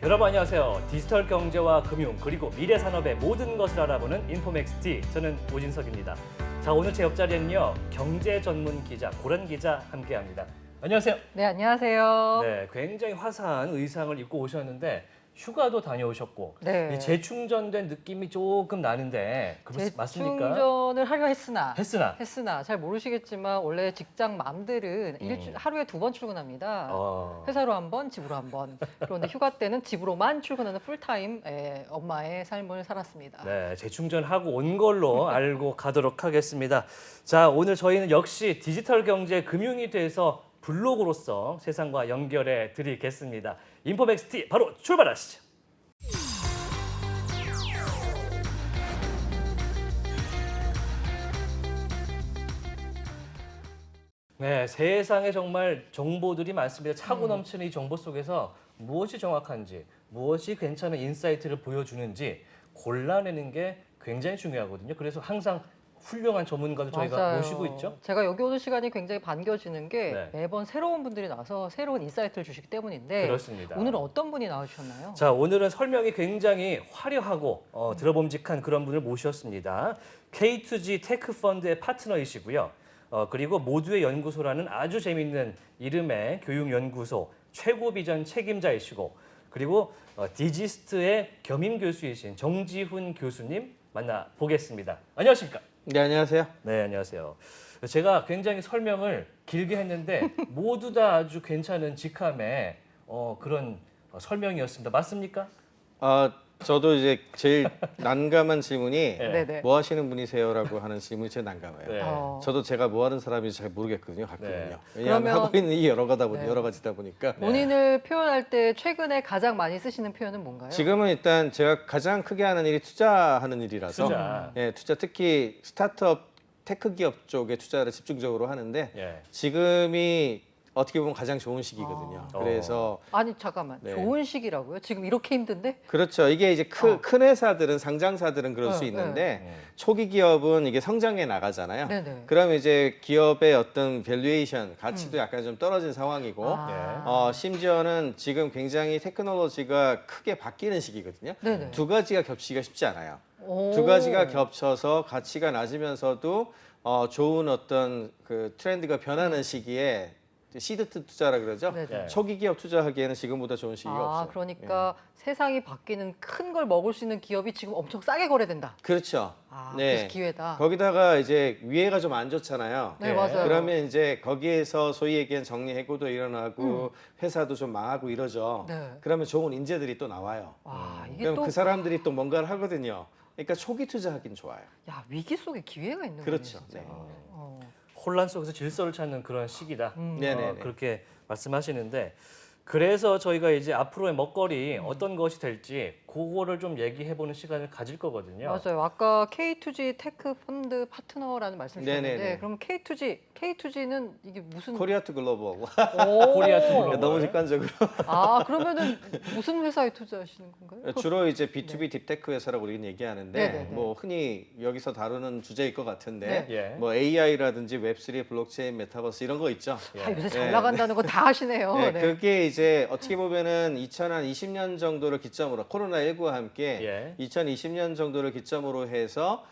여러분 안녕하세요. 디지털 경제와 금융 그리고 미래 산업의 모든 것을 알아보는 인포맥스T, 저는 오진석입니다. 자, 오늘 제 옆자리에는요, 경제 전문 기자 고란 기자 함께합니다. 안녕하세요. 네, 안녕하세요. 네, 굉장히 화사한 의상을 입고 오셨는데 휴가도 다녀오셨고 네. 이 재충전된 느낌이 조금 나는데 맞습니까? 재충전을 하려 했으나 잘 모르시겠지만 원래 직장 맘들은 하루에 2번 출근합니다. 회사로 한 번, 집으로 한 번. 그런데 휴가 때는 집으로만 출근하는 풀타임 엄마의 삶을 살았습니다. 네, 재충전하고 온 걸로 알고 가도록 하겠습니다. 자, 오늘 저희는 역시 디지털 경제 금융이 돼서 블로그로서 세상과 연결해 드리겠습니다. 인포맥스티 바로 출발하시죠. 네, 세상에 정말 정보들이 많습니다. 차고 넘치는 이 정보 속에서 무엇이 정확한지, 무엇이 괜찮은 인사이트를 보여주는지 골라내는 게 굉장히 중요하거든요. 그래서 항상 훌륭한 전문가들 저희가 맞아요. 모시고 있죠. 제가 여기 오는 시간이 굉장히 반겨지는 게 네. 매번 새로운 분들이 나와서 새로운 인사이트를 주시기 때문인데 그렇습니다. 오늘은 어떤 분이 나와주셨나요? 자, 오늘은 설명이 굉장히 화려하고 들어봄직한 그런 분을 모셨습니다. K2G 테크펀드의 파트너이시고요. 그리고 모두의 연구소라는 아주 재밌는 이름의 교육연구소 최고 비전 책임자이시고, 그리고 디지스트의 겸임 교수이신 정지훈 교수님 만나보겠습니다. 안녕하십니까? 네, 안녕하세요. 네, 안녕하세요. 제가 굉장히 설명을 길게 했는데 모두 다 아주 괜찮은 직함의 그런 설명이었습니다. 맞습니까? 저도 이제 제일 난감한 질문이 네네. 뭐 하시는 분이세요라고 하는 질문이 제일 난감해요. 네. 저도 제가 뭐 하는 사람인지 잘 모르겠거든요, 가끔은요. 네. 왜냐하면 그러면- 하고 있는 일이 여러 네. 가지다 보니까. 본인을 표현할 때 최근에 가장 많이 쓰시는 표현은 뭔가요? 지금은 일단 제가 가장 크게 하는 일이 투자하는 일이라서, 투자. 투자 특히 스타트업 테크 기업 쪽에 투자를 집중적으로 하는데 예. 지금이 어떻게 보면 가장 좋은 시기거든요. 그래서 아니 잠깐만, 네. 좋은 시기라고요? 지금 이렇게 힘든데? 그렇죠. 이게 이제 큰 회사들은 상장사들은 그럴 수 네, 있는데 초기 기업은 이게 성장해 나가잖아요. 네네. 그러면 이제 기업의 어떤 밸류에이션 가치도 약간 좀 떨어진 상황이고 아. 심지어는 지금 굉장히 테크놀로지가 크게 바뀌는 시기거든요. 네네. 두 가지가 겹치기가 쉽지 않아요. 오. 두 가지가 겹쳐서 가치가 낮으면서도 좋은 어떤 그 트렌드가 변하는 시기에 시드 투자라 그러죠. 네네. 네. 초기 기업 투자하기에는 지금보다 좋은 시기가 없어요. 그러니까 세상이 바뀌는 큰 걸 먹을 수 있는 기업이 지금 엄청 싸게 거래된다. 그렇죠. 그래서 기회다. 거기다가 이제 위해가 좀 안 좋잖아요. 네, 맞아요. 그러면 이제 거기에서 소위 얘기한 정리해고도 일어나고 회사도 좀 망하고 이러죠. 네. 그러면 좋은 인재들이 또 나와요. 이게 그럼 또 그 사람들이 또 뭔가를 하거든요. 그러니까 초기 투자하긴 좋아요. 위기 속에 기회가 있는 그렇죠. 거네요. 진짜. 네. 혼란 속에서 질서를 찾는 그런 시기다. 네네네. 그렇게 말씀하시는데, 그래서 저희가 이제 앞으로의 먹거리 어떤 것이 될지 그거를 좀 얘기해보는 시간을 가질 거거든요. 맞아요. 아까 K2G 테크 펀드 파트너라는 말씀 주셨는데 네네네. 그럼 K2G는 이게 무슨 코리아 투 글로벌. 코리아 투 글로벌. 너무 직관적으로. 그러면은 무슨 회사에 투자하시는 건가요? 주로 이제 B2B 딥테크 회사라고 우리는 얘기하는데 네네네. 뭐 흔히 여기서 다루는 주제일 것 같은데 예. 뭐 AI라든지 웹3, 블록체인, 메타버스 이런 거 있죠. 요새 잘 네. 나간다는 거 다 하시네요. 네, 네. 그게 이제 어떻게 보면은 2020년 정도를 기점으로 코로나19와 함께 2020년 정도를 기점으로 해서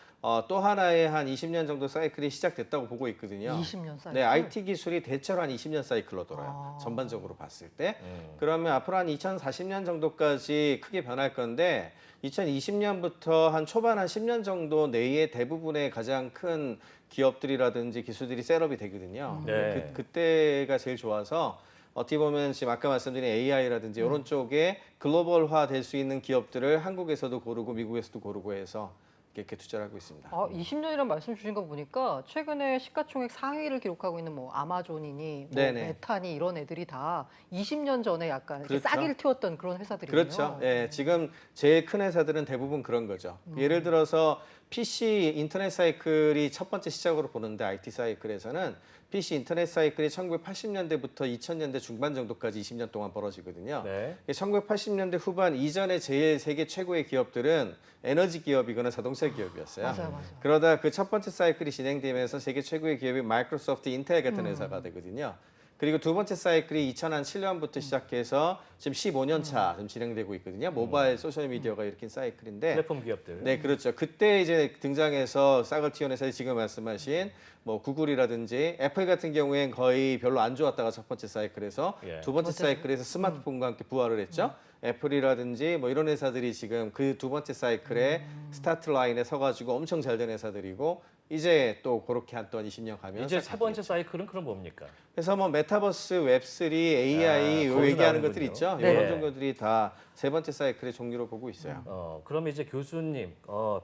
또 하나의 한 20년 정도 사이클이 시작됐다고 보고 있거든요. 20년 사이클? 네, IT 기술이 대체로 한 20년 사이클로 돌아요. 전반적으로 봤을 때. 그러면 앞으로 한 2040년 정도까지 크게 변할 건데 2020년부터 한 초반 한 10년 정도 내에 대부분의 가장 큰 기업들이라든지 기술들이 셋업이 되거든요. 네. 그때가 제일 좋아서 어떻게 보면 지금 아까 말씀드린 AI라든지 이런 쪽에 글로벌화 될 수 있는 기업들을 한국에서도 고르고 미국에서도 고르고 해서 이렇게 투자를 하고 있습니다. 20년이란 말씀 주신 거 보니까 최근에 시가총액 상위를 기록하고 있는 뭐 아마존이니 뭐 네네. 메타니 이런 애들이 다 20년 전에 약간 이렇게 그렇죠. 싹이를 틔웠던 그런 회사들이에요. 그렇죠. 예, 지금 제일 큰 회사들은 대부분 그런 거죠. 예를 들어서 PC 인터넷 사이클이 첫 번째 시작으로 보는데 IT 사이클에서는 PC 인터넷 사이클이 1980년대부터 2000년대 중반 정도까지 20년 동안 벌어지거든요. 네. 1980년대 후반 이전에 제일 세계 최고의 기업들은 에너지 기업이거나 자동차 기업이었어요. 맞아요. 그러다 그 첫 번째 사이클이 진행되면서 세계 최고의 기업이 마이크로소프트, 인텔 같은 회사가 되거든요. 그리고 두 번째 사이클이 2007년부터 시작해서 지금 15년 차 지금 진행되고 있거든요. 모바일 소셜 미디어가 일으킨 사이클인데 플랫폼 기업들. 네, 그렇죠. 그때 이제 등장해서 싹을 틔워내서 지금 말씀하신 뭐 구글이라든지 애플 같은 경우엔 거의 별로 안 좋았다가 첫 번째 사이클에서 예. 두 번째 사이클에서 스마트폰과 함께 부활을 했죠. 애플이라든지 뭐 이런 회사들이 지금 그 두 번째 사이클에 스타트 라인에 서가지고 엄청 잘 된 회사들이고 이제 또 그렇게 한 또 20년 가면 이제 세 번째 사이클은 그럼 뭡니까? 그래서 뭐 메타버스, 웹3, AI 요 거기서 얘기하는 나오는군요. 것들 있죠. 네. 이런 정도들이 다 세 번째 사이클의 종류로 보고 있어요. 그럼 이제 교수님,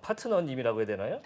파트너님이라고 해야 되나요?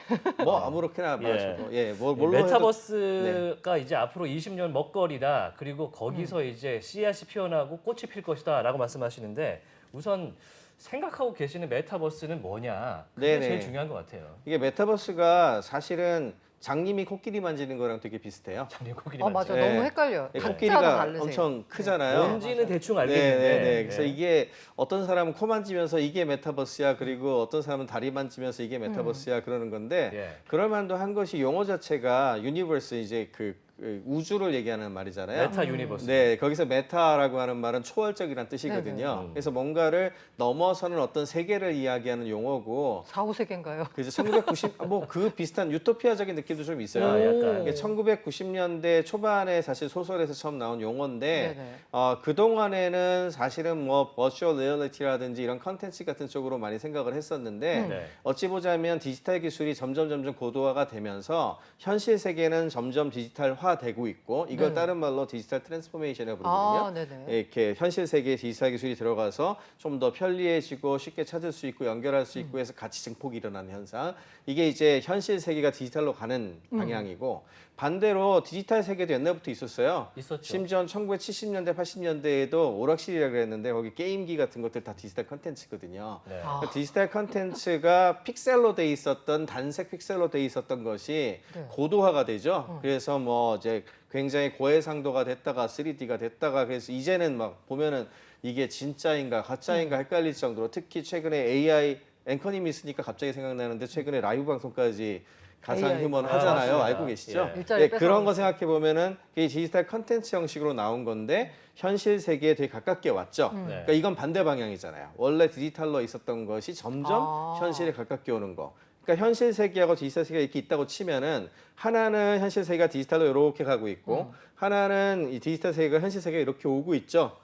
뭐 아무렇게나 말하셔도 뭘로 메타버스가 이제 앞으로 20년 먹거리다. 그리고 거기서 이제 씨앗이 피어나고 꽃이 필 것이다라고 말씀하시는데 우선 생각하고 계시는 메타버스는 뭐냐? 그게 네네. 제일 중요한 것 같아요. 이게 메타버스가 사실은 장님이 코끼리 만지는 거랑 되게 비슷해요. 장님 코끼리 맞아. 네. 너무 헷갈려요. 네, 각자가 코끼리가 다르세요. 엄청 크잖아요. 뭔지는 대충 네, 알겠는데. 네, 네. 그래서 이게 어떤 사람은 코 만지면서 이게 메타버스야, 그리고 어떤 사람은 다리 만지면서 이게 메타버스야 그러는 건데 예. 그럴 만도 한 것이 용어 자체가 유니버스 이제 그 우주를 얘기하는 말이잖아요. 메타 유니버스. 네, 거기서 메타라고 하는 말은 초월적이란 뜻이거든요. 그래서 뭔가를 넘어서는 어떤 세계를 이야기하는 용어고 4, 5세계인가요? 그래서 1990 뭐 그 비슷한 유토피아적인 느낌도 좀 있어요. 아, 약간. 이게 1990년대 초반에 사실 소설에서 처음 나온 용어인데 네네. 그 동안에는 사실은 뭐 버추얼 리얼리티라든지 이런 컨텐츠 같은 쪽으로 많이 생각을 했었는데 네. 어찌 보자면 디지털 기술이 점점 고도화가 되면서 현실 세계는 점점 디지털화되고 있고 이걸 네. 다른 말로 디지털 트랜스포메이션이라고 부르거든요. 네네. 이렇게 현실 세계에 디지털 기술이 들어가서 좀 더 편리해지고 쉽게 찾을 수 있고 연결할 수 있고 해서 가치 증폭이 일어나는 현상. 이게 이제 현실 세계가 디지털로 가는 방향이고 반대로 디지털 세계도 옛날부터 있었어요. 있었죠. 심지어 1970년대, 80년대에도 오락실이라고 그랬는데 거기 게임기 같은 것들 다 디지털 컨텐츠거든요. 네. 그 디지털 컨텐츠가 픽셀로 돼 있었던 단색 픽셀로 돼 있었던 것이 네. 고도화가 되죠. 그래서 뭐 이제 굉장히 고해상도가 됐다가 3D가 됐다가 그래서 이제는 막 보면은 이게 진짜인가 가짜인가 헷갈릴 정도로 특히 최근에 AI 앵커님이 있으니까 갑자기 생각나는데 최근에 라이브 방송까지 가상 AI. 휴먼 아, 하잖아요. 맞습니다. 알고 계시죠? 예. 일자리 그런 뺏어가고 거 생각해 보면은 이 디지털 컨텐츠 형식으로 나온 건데 현실 세계에 되게 가깝게 왔죠. 네. 그러니까 이건 반대 방향이잖아요. 원래 디지털로 있었던 것이 점점 아. 현실에 가깝게 오는 거. 그러니까 현실 세계하고 디지털 세계가 이렇게 있다고 치면은 하나는 현실 세계가 디지털로 이렇게 가고 있고 하나는 이 디지털 세계가 현실 세계가 이렇게 오고 있죠.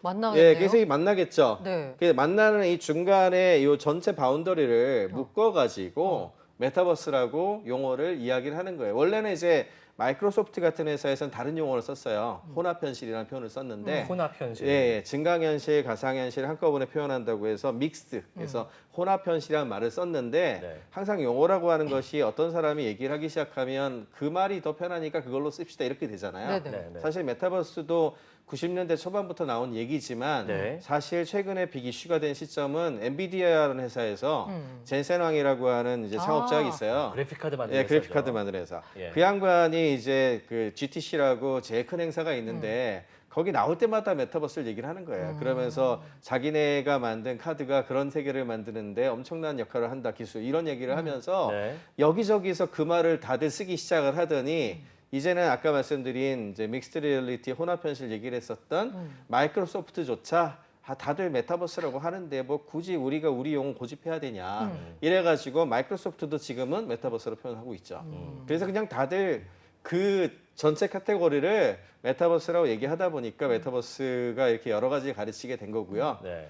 만나네요. 예, 그래서 이 만나겠죠. 네. 그 만나는 이 중간에 이 전체 바운더리를 묶어가지고 메타버스라고 용어를 이야기를 하는 거예요. 원래는 이제 마이크로소프트 같은 회사에서는 다른 용어를 썼어요. 혼합현실이라는 표현을 썼는데 혼합 현실. 예, 증강현실, 가상현실 한꺼번에 표현한다고 해서 믹스드, 그래서 혼합현실이라는 말을 썼는데 네. 항상 용어라고 하는 것이 어떤 사람이 얘기를 하기 시작하면 그 말이 더 편하니까 그걸로 씁시다 이렇게 되잖아요. 네네. 네, 네. 사실 메타버스도 90년대 초반부터 나온 얘기지만 네. 사실 최근에 빅 이슈가 된 시점은 엔비디아라는 회사에서 젠센 왕이라고 하는 이제 창업자가 있어요. 그래픽 카드 만드는 예, 그래픽 회사죠. 카드 만드는 회사. 예. 그 양반이 이제 그 GTC라고 제일 큰 행사가 있는데 거기 나올 때마다 메타버스를 얘기를 하는 거예요. 그러면서 자기네가 만든 카드가 그런 세계를 만드는데 엄청난 역할을 한다, 기술 이런 얘기를 하면서 네. 여기저기서 그 말을 다들 쓰기 시작을 하더니 이제는 아까 말씀드린 이제 믹스드 리얼리티 혼합 현실 얘기를 했었던 마이크로소프트조차 다들 메타버스라고 하는데 뭐 굳이 우리가 우리 용어 고집해야 되냐 이래가지고 마이크로소프트도 지금은 메타버스로 표현하고 있죠. 그래서 그냥 다들 그 전체 카테고리를 메타버스라고 얘기하다 보니까 메타버스가 이렇게 여러 가지 가르치게 된 거고요. 네.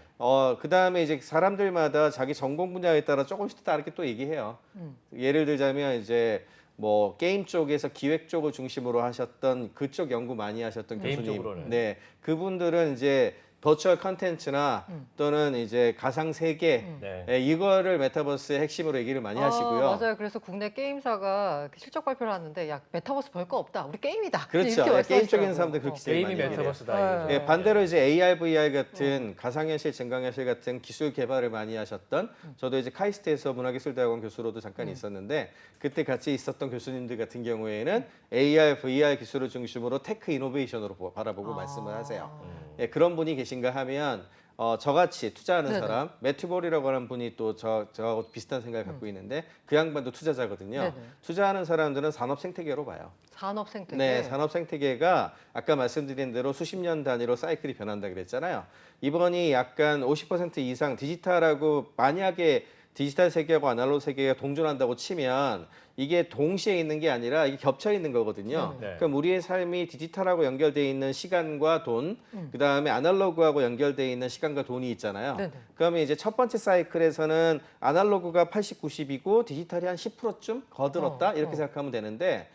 그 다음에 이제 사람들마다 자기 전공 분야에 따라 조금씩 다르게 또 얘기해요. 예를 들자면 이제 뭐 게임 쪽에서 기획 쪽을 중심으로 하셨던 그쪽 연구 많이 하셨던 게임 교수님, 쪽으로는. 네, 그분들은 이제 버추얼 컨텐츠나 또는 이제 가상 세계 네. 예, 이거를 메타버스의 핵심으로 얘기를 많이 하시고요. 맞아요. 그래서 국내 게임사가 실적 발표를 하는데 야 메타버스 별 거 없다. 우리 게임이다. 그렇죠. 이렇게 예, 게임 쪽인 말씀하시더라고요. 사람들 그렇게 제일 게임이 많이 얘기해요. 메타버스다. 네. 이거죠. 예, 반대로 이제 AR, VR 같은 가상현실, 증강현실 같은 기술 개발을 많이 하셨던 저도 이제 카이스트에서 문화기술대학원 교수로도 잠깐 있었는데 그때 같이 있었던 교수님들 같은 경우에는 AR, VR 기술을 중심으로 테크 이노베이션으로 바라보고 말씀을 하세요. 예, 그런 분이 계신가 하면 저같이 투자하는 네네. 사람, 매튜볼이라고 하는 분이 또 저하고 비슷한 생각을 갖고 있는데 그 양반도 투자자거든요. 네네. 투자하는 사람들은 산업 생태계로 봐요. 산업 생태계. 네, 산업 생태계가 아까 말씀드린 대로 수십 년 단위로 사이클이 변한다 그랬잖아요. 이번이 약간 50% 이상 디지털하고 만약에 디지털 세계하고 아날로그 세계가 동존한다고 치면 이게 동시에 있는 게 아니라 이게 겹쳐 있는 거거든요. 네. 그럼 우리의 삶이 디지털하고 연결돼 있는 시간과 돈, 그다음에 아날로그하고 연결돼 있는 시간과 돈이 있잖아요. 네네. 그러면 이제 첫 번째 사이클에서는 아날로그가 80, 90이고 디지털이 한 10%쯤 거들었다 이렇게 생각하면 되는데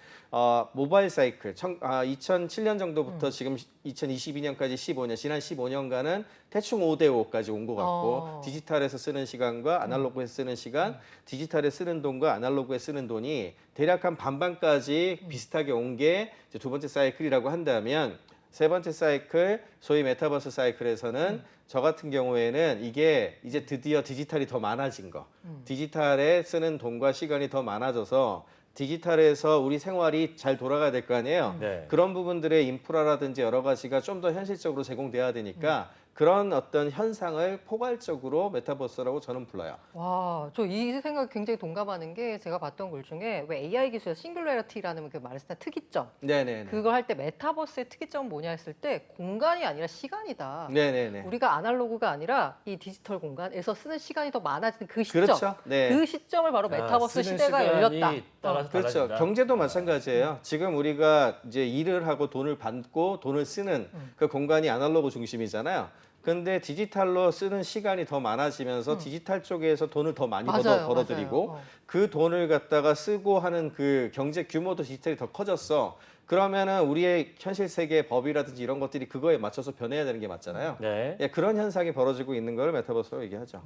모바일 사이클 2007년 정도부터 지금 2022년까지 15년 지난 15년간은 대충 5대 5까지 온 것 같고 디지털에서 쓰는 시간과 아날로그에 쓰는 시간, 디지털에 쓰는 돈과 아날로그에 쓰는 돈이 대략 한 반반까지 비슷하게 온 게 두 번째 사이클이라고 한다면 세 번째 사이클 소위 메타버스 사이클에서는 저 같은 경우에는 이게 이제 드디어 디지털이 더 많아진 거, 디지털에 쓰는 돈과 시간이 더 많아져서 디지털에서 우리 생활이 잘 돌아가야 될 거 아니에요. 네. 그런 부분들의 인프라라든지 여러 가지가 좀 더 현실적으로 제공돼야 되니까 그런 어떤 현상을 포괄적으로 메타버스라고 저는 불러요. 와, 저 이 생각 굉장히 동감하는 게 제가 봤던 글 중에 왜 AI 기술의 싱귤러리티라는 그 말했을 때 특이점. 네네네. 그걸 할 때 메타버스의 특이점은 뭐냐 했을 때 공간이 아니라 시간이다. 네네네. 우리가 아날로그가 아니라 이 디지털 공간에서 쓰는 시간이 더 많아지는 그 시점. 그렇죠. 네. 그 시점을 바로 메타버스 쓰는 시대가 시간이 열렸다. 따라서 그렇죠. 달라진다. 경제도 마찬가지예요. 지금 우리가 이제 일을 하고 돈을 받고 돈을 쓰는 그 공간이 아날로그 중심이잖아요. 근데 디지털로 쓰는 시간이 더 많아지면서 디지털 쪽에서 돈을 더 많이 맞아요, 벌어들이고 맞아요. 그 돈을 갖다가 쓰고 하는 그 경제 규모도 디지털이 더 커졌어. 그러면은 우리의 현실 세계의 법이라든지 이런 것들이 그거에 맞춰서 변해야 되는 게 맞잖아요. 네. 예, 그런 현상이 벌어지고 있는 걸 메타버스라고 얘기하죠.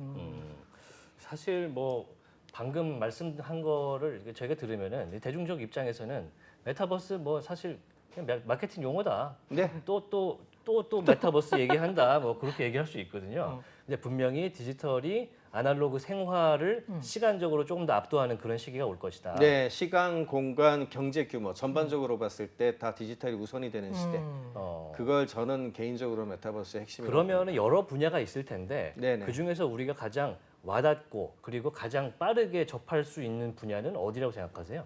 사실 뭐 방금 말씀한 거를 저희가 들으면은 대중적 입장에서는 메타버스 뭐 사실 그냥 마케팅 용어다. 네. 또 메타버스 얘기한다. 뭐 그렇게 얘기할 수 있거든요. 근데 분명히 디지털이 아날로그 생활을 시간적으로 조금 더 압도하는 그런 시기가 올 것이다. 네, 시간, 공간, 경제 규모 전반적으로 봤을 때 다 디지털이 우선이 되는 시대. 그걸 저는 개인적으로 메타버스의 핵심이라고 그러면은 여러 분야가 있을 텐데 네네. 그 중에서 우리가 가장 와닿고 그리고 가장 빠르게 접할 수 있는 분야는 어디라고 생각하세요?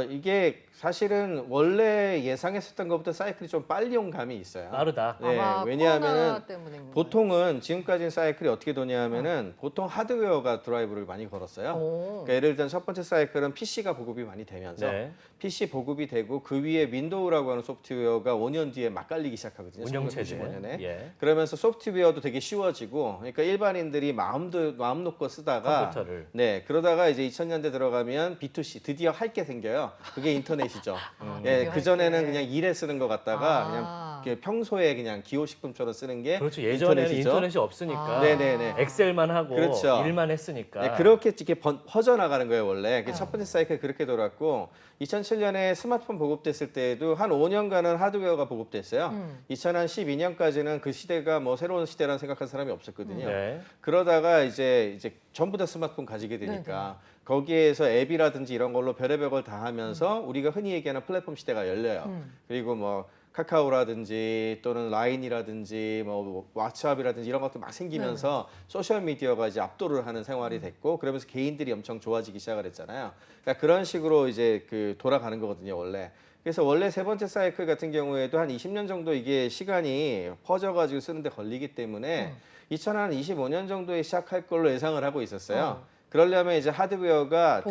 이게 사실은 원래 예상했었던 것보다 사이클이 좀 빨리 온 감이 있어요. 빠르다. 네, 아마 왜냐하면은 코로나 때문인 보통은 지금까지는 사이클이 어떻게 도냐면은 보통 하드웨어가 드라이브를 많이 걸었어요. 오. 그러니까 예를 들면 첫 번째 사이클은 PC가 보급이 많이 되면서 네. PC 보급이 되고 그 위에 윈도우라고 하는 소프트웨어가 5년 뒤에 막 깔리기 시작하거든요. 운영체제. 1995년에. 예. 그러면서 소프트웨어도 되게 쉬워지고, 그러니까 일반인들이 마음 놓고 쓰다가, 컴퓨터를. 네, 그러다가 이제 2000년대 들어가면 B2C 드디어 할 게 생겨요. 그게 인터넷이죠. 예, 드디어 그 전에는 할 게. 그냥 일에 쓰는 것 같다가 아. 그냥 이렇게 평소에 그냥 기호식품처럼 쓰는 게 그렇죠. 예전에는 인터넷이죠. 인터넷이 없으니까 네네네. 엑셀만 하고 그렇죠. 일만 했으니까. 네, 그렇게 이렇게 퍼져나가는 거예요, 원래. 첫 번째 사이클 그렇게 돌았고, 2007년에 스마트폰 보급됐을 때에도 한 5년간은 하드웨어가 보급됐어요. 2012년까지는 그 시대가 뭐 새로운 시대라는 생각한 사람이 없었거든요. 네. 그러다가 이제 전부 다 스마트폰 가지게 되니까 거기에서 앱이라든지 이런 걸로 별의별 걸 다 하면서 우리가 흔히 얘기하는 플랫폼 시대가 열려요. 그리고 뭐 카카오라든지 또는 라인이라든지 뭐 왓츠앱이라든지 이런 것도 막 생기면서 소셜 미디어가 이제 압도를 하는 생활이 됐고 그러면서 개인들이 엄청 좋아지기 시작을 했잖아요. 그러니까 그런 식으로 이제 그 돌아가는 거거든요, 원래. 그래서 원래 세 번째 사이클 같은 경우에도 한 20년 정도 이게 시간이 퍼져가지고 쓰는데 걸리기 때문에 2025년 정도에 시작할 걸로 예상을 하고 있었어요. 그러려면 이제 하드웨어가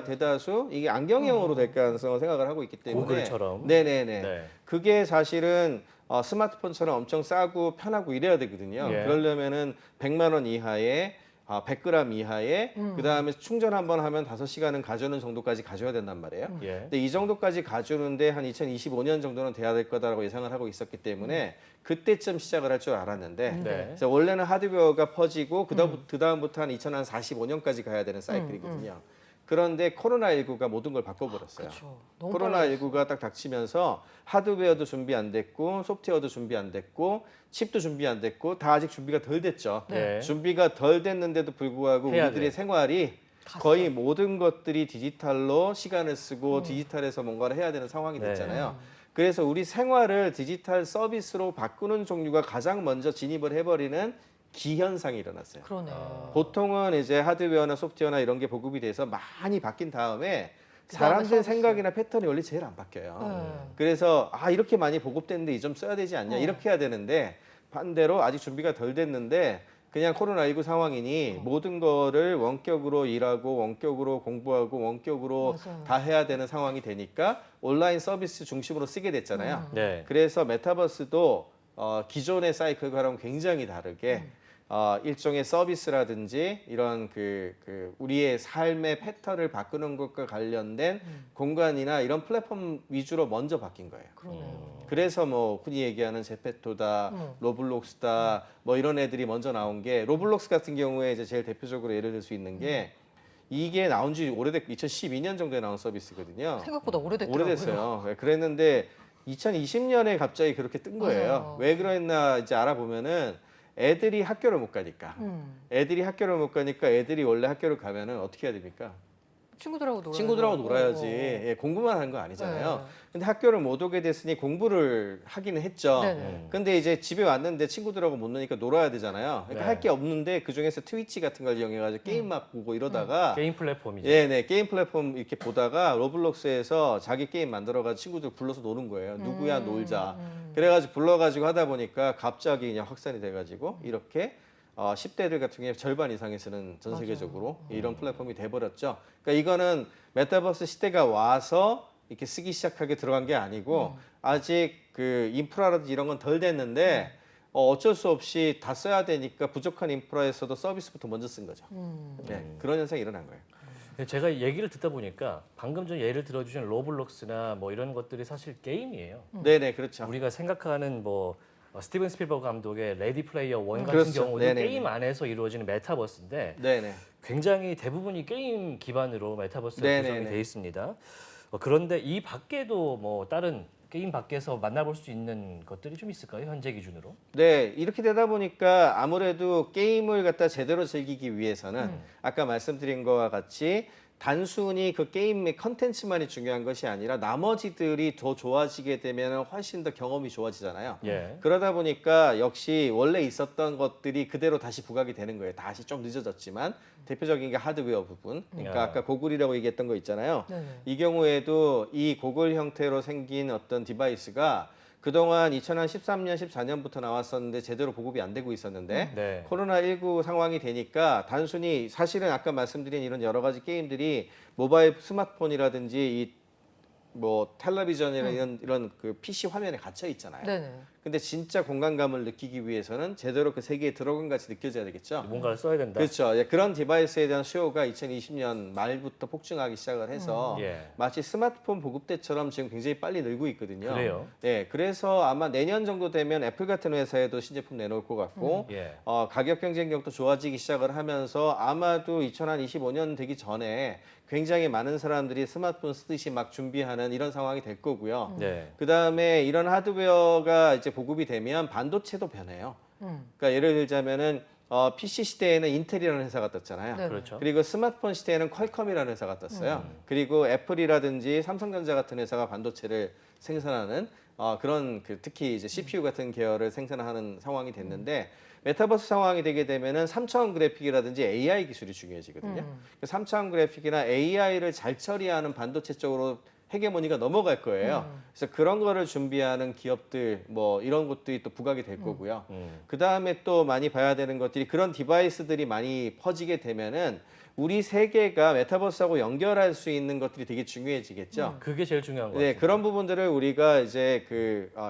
대다수 이게 안경형으로 될 가능성을 생각을 하고 있기 때문에 고글처럼. 네네네. 네. 그게 사실은 스마트폰처럼 엄청 싸고 편하고 이래야 되거든요. 예. 그러려면은 100만 원 이하에 100g 이하에 그다음에 충전 한번 하면 5시간은 가주는 정도까지 가져야 된단 말이에요. 예. 근데 이 정도까지 가주는데 한 2025년 정도는 돼야 될 거다라고 예상을 하고 있었기 때문에 그때쯤 시작을 할 줄 알았는데 네. 그래서 원래는 하드웨어가 퍼지고 그다음부터 한 2045년까지 가야 되는 사이클이거든요. 그런데 코로나19가 모든 걸 바꿔버렸어요. 그렇죠. 너무 빨라졌어요. 코로나19가 딱 닥치면서 하드웨어도 준비 안 됐고 소프트웨어도 준비 안 됐고 칩도 준비 안 됐고 다 아직 준비가 덜 됐죠. 네. 준비가 덜 됐는데도 불구하고 해야 우리들의 돼. 생활이 거의 모든 것들이 디지털로 시간을 쓰고 디지털에서 뭔가를 해야 되는 상황이 네. 됐잖아요. 그래서 우리 생활을 디지털 서비스로 바꾸는 종류가 가장 먼저 진입을 해버리는 기현상이 일어났어요. 그러네요. 보통은 이제 하드웨어나 소프트웨어나 이런 게 보급이 돼서 많이 바뀐 다음에 그다음에 사람들 서비스. 생각이나 패턴이 원래 제일 안 바뀌어요. 네. 그래서 이렇게 많이 보급됐는데 이 점 써야 되지 않냐 이렇게 해야 되는데 반대로 아직 준비가 덜 됐는데 그냥 코로나19 상황이니 모든 거를 원격으로 일하고 원격으로 공부하고 원격으로 맞아요. 다 해야 되는 상황이 되니까 온라인 서비스 중심으로 쓰게 됐잖아요. 네. 그래서 메타버스도 기존의 사이클과는 굉장히 다르게 일종의 서비스라든지 이런 우리의 삶의 패턴을 바꾸는 것과 관련된 공간이나 이런 플랫폼 위주로 먼저 바뀐 거예요. 그러네요. 그래서 뭐 흔히 얘기하는 제페토다, 로블록스다, 뭐 이런 애들이 먼저 나온 게 로블록스 같은 경우에 이제 제일 대표적으로 예를 들 수 있는 게 이게 나온 지 오래됐고 2012년 정도에 나온 서비스거든요. 생각보다 오래됐더라고요. 오래됐어요. 네, 그랬는데 2020년에 갑자기 그렇게 뜬 거예요. 맞아요. 왜 그랬나 이제 알아보면은 애들이 학교를 못 가니까. 애들이 학교를 못 가니까 애들이 원래 학교를 가면은 어떻게 해야 됩니까? 친구들하고 놀아야지. 예, 공부만 하는 거 아니잖아요. 네. 근데 학교를 못 오게 됐으니 공부를 하기는 했죠. 네네. 근데 이제 집에 왔는데 친구들하고 못 노니까 놀아야 되잖아요. 그러니까 네. 할 게 없는데 그 중에서 트위치 같은 걸 이용해가지고 게임 막 보고 이러다가 게임 플랫폼이죠. 네, 게임 플랫폼 이렇게 보다가 로블록스에서 자기 게임 만들어가지고 친구들 불러서 노는 거예요. 누구야 놀자. 그래가지고 불러가지고 하다 보니까 갑자기 그냥 확산이 돼가지고 이렇게 10대들 같은 경우에 절반 이상이 쓰는 전 세계적으로 이런 플랫폼이 돼버렸죠. 그러니까 이거는 메타버스 시대가 와서 이렇게 쓰기 시작하게 들어간 게 아니고 아직 그 인프라라든지 이런 건 덜 됐는데 어쩔 수 없이 다 써야 되니까 부족한 인프라에서도 서비스부터 먼저 쓴 거죠. 네, 그런 현상이 일어난 거예요. 제가 얘기를 듣다 보니까 방금 전 예를 들어주신 로블록스나 뭐 이런 것들이 사실 게임이에요. 네네, 그렇죠. 우리가 생각하는 뭐 스티븐 스필버그 감독의 레디 플레이어 원 같은 그렇죠. 경우도 네네네. 게임 안에서 이루어지는 메타버스인데 네네. 굉장히 대부분이 게임 기반으로 메타버스가 네네네. 구성이 돼 있습니다. 그런데 이 밖에도 뭐 다른 게임 밖에서 만나볼 수 있는 것들이 좀 있을까요? 현재 기준으로? 네, 이렇게 되다 보니까 아무래도 게임을 갖다 제대로 즐기기 위해서는 아까 말씀드린 거와 같이 단순히 그 게임의 컨텐츠만이 중요한 것이 아니라 나머지들이 더 좋아지게 되면 훨씬 더 경험이 좋아지잖아요. 예. 그러다 보니까 역시 원래 있었던 것들이 그대로 다시 부각이 되는 거예요. 다시 좀 늦어졌지만 대표적인 게 하드웨어 부분. 그러니까 야. 아까 고글이라고 얘기했던 거 있잖아요. 네네. 이 경우에도 이 고글 형태로 생긴 어떤 디바이스가 그동안 2013년, 14년부터 나왔었는데 제대로 보급이 안 되고 있었는데 네. 코로나19 상황이 되니까 단순히 사실은 아까 말씀드린 이런 여러 가지 게임들이 모바일 스마트폰이라든지 이 뭐 텔레비전이나 이런 그 PC 화면에 갇혀 있잖아요. 네네. 근데 진짜 공간감을 느끼기 위해서는 제대로 그 세계에 들어간 같이 느껴져야 되겠죠. 뭔가를 써야 된다. 그렇죠. 예, 그런 디바이스에 대한 수요가 2020년 말부터 폭증하기 시작을 해서 예. 마치 스마트폰 보급 때처럼 지금 굉장히 빨리 늘고 있거든요. 그래요? 예, 그래서 아마 내년 정도 되면 애플 같은 회사에도 신제품 내놓을 것 같고 예. 가격 경쟁력도 좋아지기 시작을 하면서 아마도 2025년 되기 전에 굉장히 많은 사람들이 스마트폰 쓰듯이 막 준비하는 이런 상황이 될 거고요. 네. 그다음에 이런 하드웨어가 이제 보급이 되면 반도체도 변해요. 그러니까 예를 들자면은 PC 시대에는 인텔이라는 회사가 떴잖아요. 네. 그렇죠. 그리고 스마트폰 시대에는 퀄컴이라는 회사가 떴어요. 그리고 애플이라든지 삼성전자 같은 회사가 반도체를 생산하는 그런 특히 이제 CPU 같은 계열을 생산하는 상황이 됐는데 메타버스 상황이 되게 되면은 3차원 그래픽이라든지 AI 기술이 중요해지거든요. 3차원 그래픽이나 AI를 잘 처리하는 반도체 쪽으로 헤게모니가 넘어갈 거예요. 그래서 그런 거를 준비하는 기업들 뭐 이런 것들이 또 부각이 될 거고요. 그 다음에 또 많이 봐야 되는 것들이 그런 디바이스들이 많이 퍼지게 되면은 우리 세계가 메타버스하고 연결할 수 있는 것들이 되게 중요해지겠죠. 그게 제일 중요한 거 네, 같아요. 그런 부분들을 우리가 이제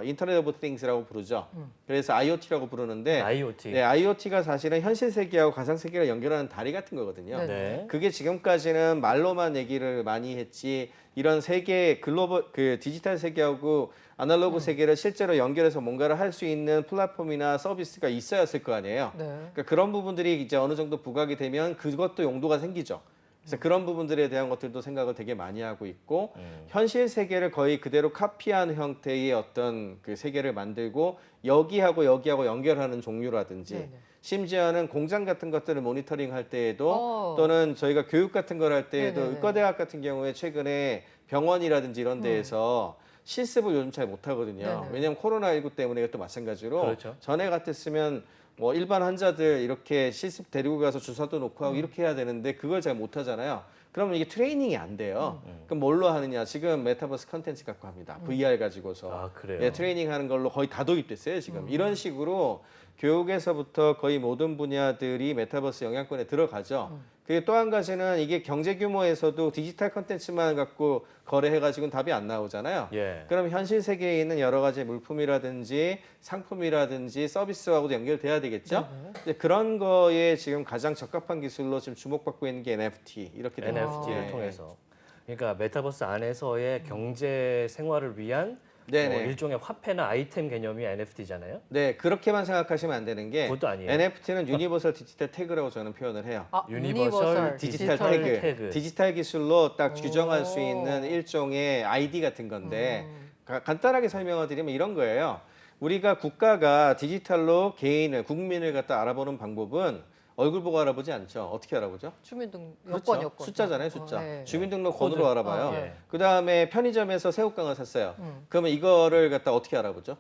인터넷 오브 띵스라고 부르죠. 그래서 IoT라고 부르는데 IoT. 네, IoT가 사실은 현실 세계하고 가상 세계를 연결하는 다리 같은 거거든요. 네. 네. 그게 지금까지는 말로만 얘기를 많이 했지 이런 세계 글로벌 디지털 세계하고 아날로그 세계를 실제로 연결해서 뭔가를 할 수 있는 플랫폼이나 서비스가 있어야 할 거 아니에요. 네. 그러니까 그런 부분들이 이제 어느 정도 부각이 되면 그것도 용도가 생기죠. 그래서 그런 부분들에 대한 것들도 생각을 되게 많이 하고 있고 현실 세계를 거의 그대로 카피한 형태의 어떤 그 세계를 만들고 여기하고 연결하는 종류라든지 네네. 심지어는 공장 같은 것들을 모니터링 할 때에도 어. 또는 저희가 교육 같은 걸 할 때에도 네네네. 의과대학 같은 경우에 최근에 병원이라든지 이런 데에서 실습을 요즘 잘 못하거든요. 네네. 왜냐하면 코로나19 때문에 또 마찬가지로 그렇죠. 전에 같았으면 뭐 일반 환자들 이렇게 실습 데리고 가서 주사도 놓고 하고 이렇게 해야 되는데 그걸 잘 못하잖아요. 그러면 이게 트레이닝이 안 돼요. 그럼 뭘로 하느냐? 지금 메타버스 컨텐츠 갖고 합니다. VR 가지고서 아, 그래요? 예, 트레이닝 하는 걸로 거의 다 도입됐어요. 지금 이런 식으로 교육에서부터 거의 모든 분야들이 메타버스 영향권에 들어가죠. 그리고 또 한 가지는 이게 경제 규모에서도 디지털 컨텐츠만 갖고 거래해가지고는 답이 안 나오잖아요. 예. 그럼 현실 세계에 있는 여러 가지 물품이라든지 상품이라든지 서비스하고도 연결돼야 되겠죠. 근데 그런 거에 지금 가장 적합한 기술로 지금 주목받고 있는 게 NFT 이렇게 됩니다. NFT를 예. 통해서. 그러니까 메타버스 안에서의 경제 생활을 위한 뭐 네네. 일종의 화폐나 아이템 개념이 NFT잖아요. 네, 그렇게만 생각하시면 안 되는 게 그것도 아니에요. NFT는 유니버설 디지털 태그라고 저는 표현을 해요. 아, 유니버설 디지털 태그. 태그. 디지털 기술로 딱 오. 규정할 수 있는 일종의 아이디 같은 건데 간단하게 설명을 드리면 이런 거예요. 우리가 국가가 디지털로 개인을 국민을 갖다 알아보는 방법은 얼굴 보고 알아보지 않죠. 어떻게 알아보죠? 주민등 그렇죠. 여권 여권. 숫자잖아요, 숫자. 네. 주민등록번호로 코드. 알아봐요. 예. 그다음에 편의점에서 새우깡을 샀어요. 그러면 이거를 갖다 어떻게 알아보죠?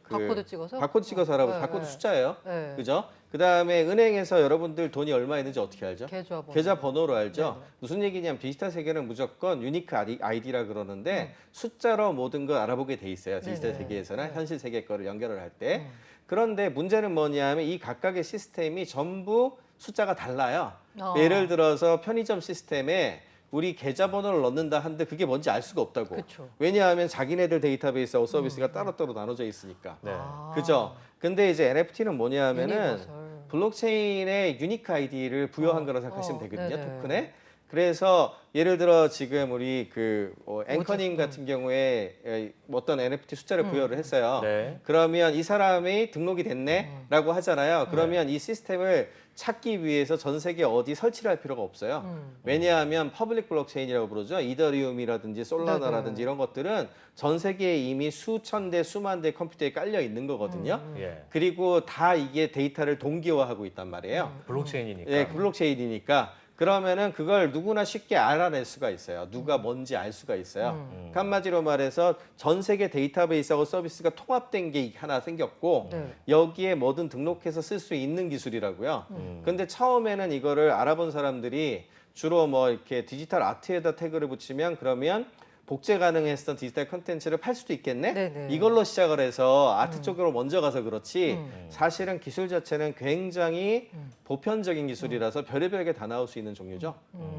바코드 찍어서? 바코드 찍어서 알아보죠. 네, 바코드 네. 숫자예요. 네. 그죠? 그다음에 은행에서 여러분들 돈이 얼마 있는지 어떻게 알죠? 계좌번호. 계좌번호로 알죠. 네네. 무슨 얘기냐면 디지털 세계는 무조건 유니크 아이디라 그러는데 숫자로 모든 걸 알아보게 돼 있어요. 디지털 네네. 세계에서는 네. 현실 세계 거를 연결을 할 때. 그런데 문제는 뭐냐면 이 각각의 시스템이 전부 숫자가 달라요. 예를 들어서 편의점 시스템에 우리 계좌번호를 넣는다 한데 그게 뭔지 알 수가 없다고. 그쵸. 왜냐하면 자기네들 데이터베이스하고 서비스가 따로따로 나눠져 있으니까. 네. 아. 그죠? 근데 이제 NFT는 뭐냐면은 유니버설. 블록체인에 유니크 아이디를 부여한 거라고 생각하시면 어, 되거든요. 네네. 토큰에. 그래서 예를 들어 지금 우리 그 앵커님 뭐지? 같은 경우에 어떤 NFT 숫자를 부여를 했어요. 네. 그러면 이 사람이 등록이 됐네라고 하잖아요. 그러면 이 시스템을 찾기 위해서 전 세계 어디 설치를 할 필요가 없어요. 왜냐하면 퍼블릭 블록체인이라고 부르죠. 이더리움이라든지 솔라나라든지 네네. 이런 것들은 전 세계에 이미 수천 대 수만 대 컴퓨터에 깔려 있는 거거든요. 예. 그리고 다 이게 데이터를 동기화하고 있단 말이에요. 블록체인이니까. 네, 블록체인이니까. 그러면은 그걸 누구나 쉽게 알아낼 수가 있어요. 누가 뭔지 알 수가 있어요. 한마디로 말해서 전 세계 데이터베이스하고 서비스가 통합된 게 하나 생겼고 네. 여기에 뭐든 등록해서 쓸 수 있는 기술이라고요. 근데 처음에는 이거를 알아본 사람들이 주로 뭐 이렇게 디지털 아트에다 태그를 붙이면 그러면 복제 가능했던 디지털 컨텐츠를 팔 수도 있겠네? 네네. 이걸로 시작을 해서 아트 쪽으로 먼저 가서 그렇지 사실은 기술 자체는 굉장히 보편적인 기술이라서 별의별 게 다 나올 수 있는 종류죠.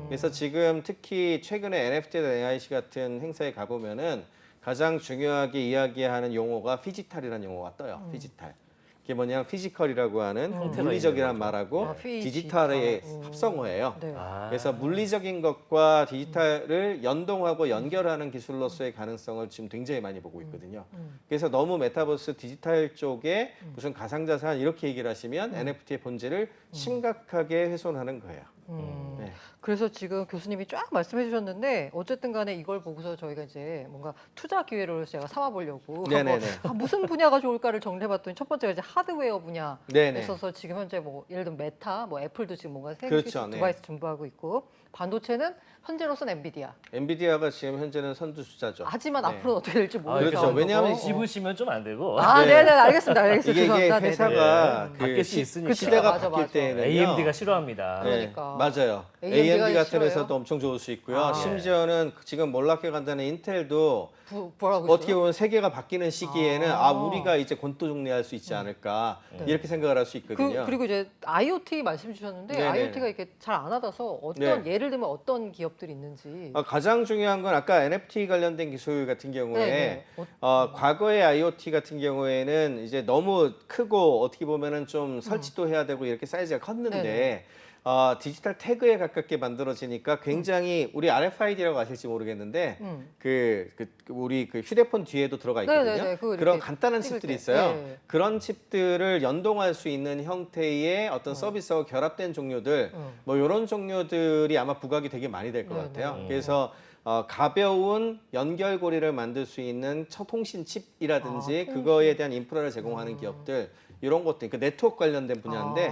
그래서 지금 특히 최근에 NFT NIC 같은 행사에 가보면은 가장 중요하게 이야기하는 용어가 피지털이라는 용어가 떠요. 피지털. 그게 뭐냐면 피지컬이라고 하는 물리적이란 말하고 아, 피지털. 디지털의 합성어예요. 네. 그래서 물리적인 것과 디지털을 연동하고 연결하는 기술로서의 가능성을 지금 굉장히 많이 보고 있거든요. 그래서 너무 메타버스 디지털 쪽에 무슨 가상자산 이렇게 얘기를 하시면 NFT의 본질을 심각하게 훼손하는 거예요. 네. 그래서 지금 교수님이 쫙 말씀해 주셨는데 어쨌든 간에 이걸 보고서 저희가 이제 뭔가 투자 기회로 제가 삼아 보려고 네네네. 무슨 분야가 좋을까를 정리해 봤더니 첫 번째가 이제 하드웨어 분야에 네네. 있어서 지금 현재 뭐 예를 들면 메타, 뭐 애플도 지금 뭔가 새 그렇죠, 네. 디바이스 준비하고 있고 반도체는 현재로서는 엔비디아. 엔비디아가 지금 현재는 선두주자죠. 하지만 네. 앞으로는 어떻게 될지 모르겠어요. 그렇죠. 왜냐하면 씹으시면 좀 안 되고. 아, 네. 네네, 알겠습니다. 알겠습니다. 이게 죄송합니다. 네네. 회사가 바뀔 수 있으니까. 시대가 맞아, 바뀔 맞아. 때는요. AMD가 싫어합니다. 네, 그러니까. 맞아요. AMD 가 AMD 같은 싫어요? 회사도 엄청 좋을 수 있고요. 아. 심지어는 지금 몰락해 간다는 인텔도 뭐라고 어떻게 있어요? 보면 세계가 바뀌는 시기에는 아. 우리가 이제 권도 정리할 수 있지 않을까 네. 이렇게 생각을 할 수 있거든요. 그리고 이제 IoT 말씀 주셨는데 네네. IoT가 이렇게 잘 안 와닿아서 어떤 네. 예를 들면 어떤 기업들이 있는지. 가장 중요한 건 아까 NFT 관련된 기술 같은 경우에 네네. 과거의 IoT 같은 경우에는 이제 너무 크고 어떻게 보면은 좀 설치도 해야 되고 이렇게 사이즈가 컸는데 네네. 디지털 태그에 가깝게 만들어지니까 굉장히 우리 RFID라고 아실지 모르겠는데 우리 그 휴대폰 뒤에도 들어가 있거든요. 네네네. 그거 그런 이렇게 간단한 찍을 칩들이 때. 있어요. 네. 그런 칩들을 연동할 수 있는 형태의 어떤 서비스와 결합된 종류들 뭐 이런 종류들이 아마 부각이 되게 많이 될 것 네, 같아요. 네. 그래서 가벼운 연결고리를 만들 수 있는 통신 칩이라든지 통신. 그거에 대한 인프라를 제공하는 기업들 이런 것들, 그 네트워크 관련된 분야인데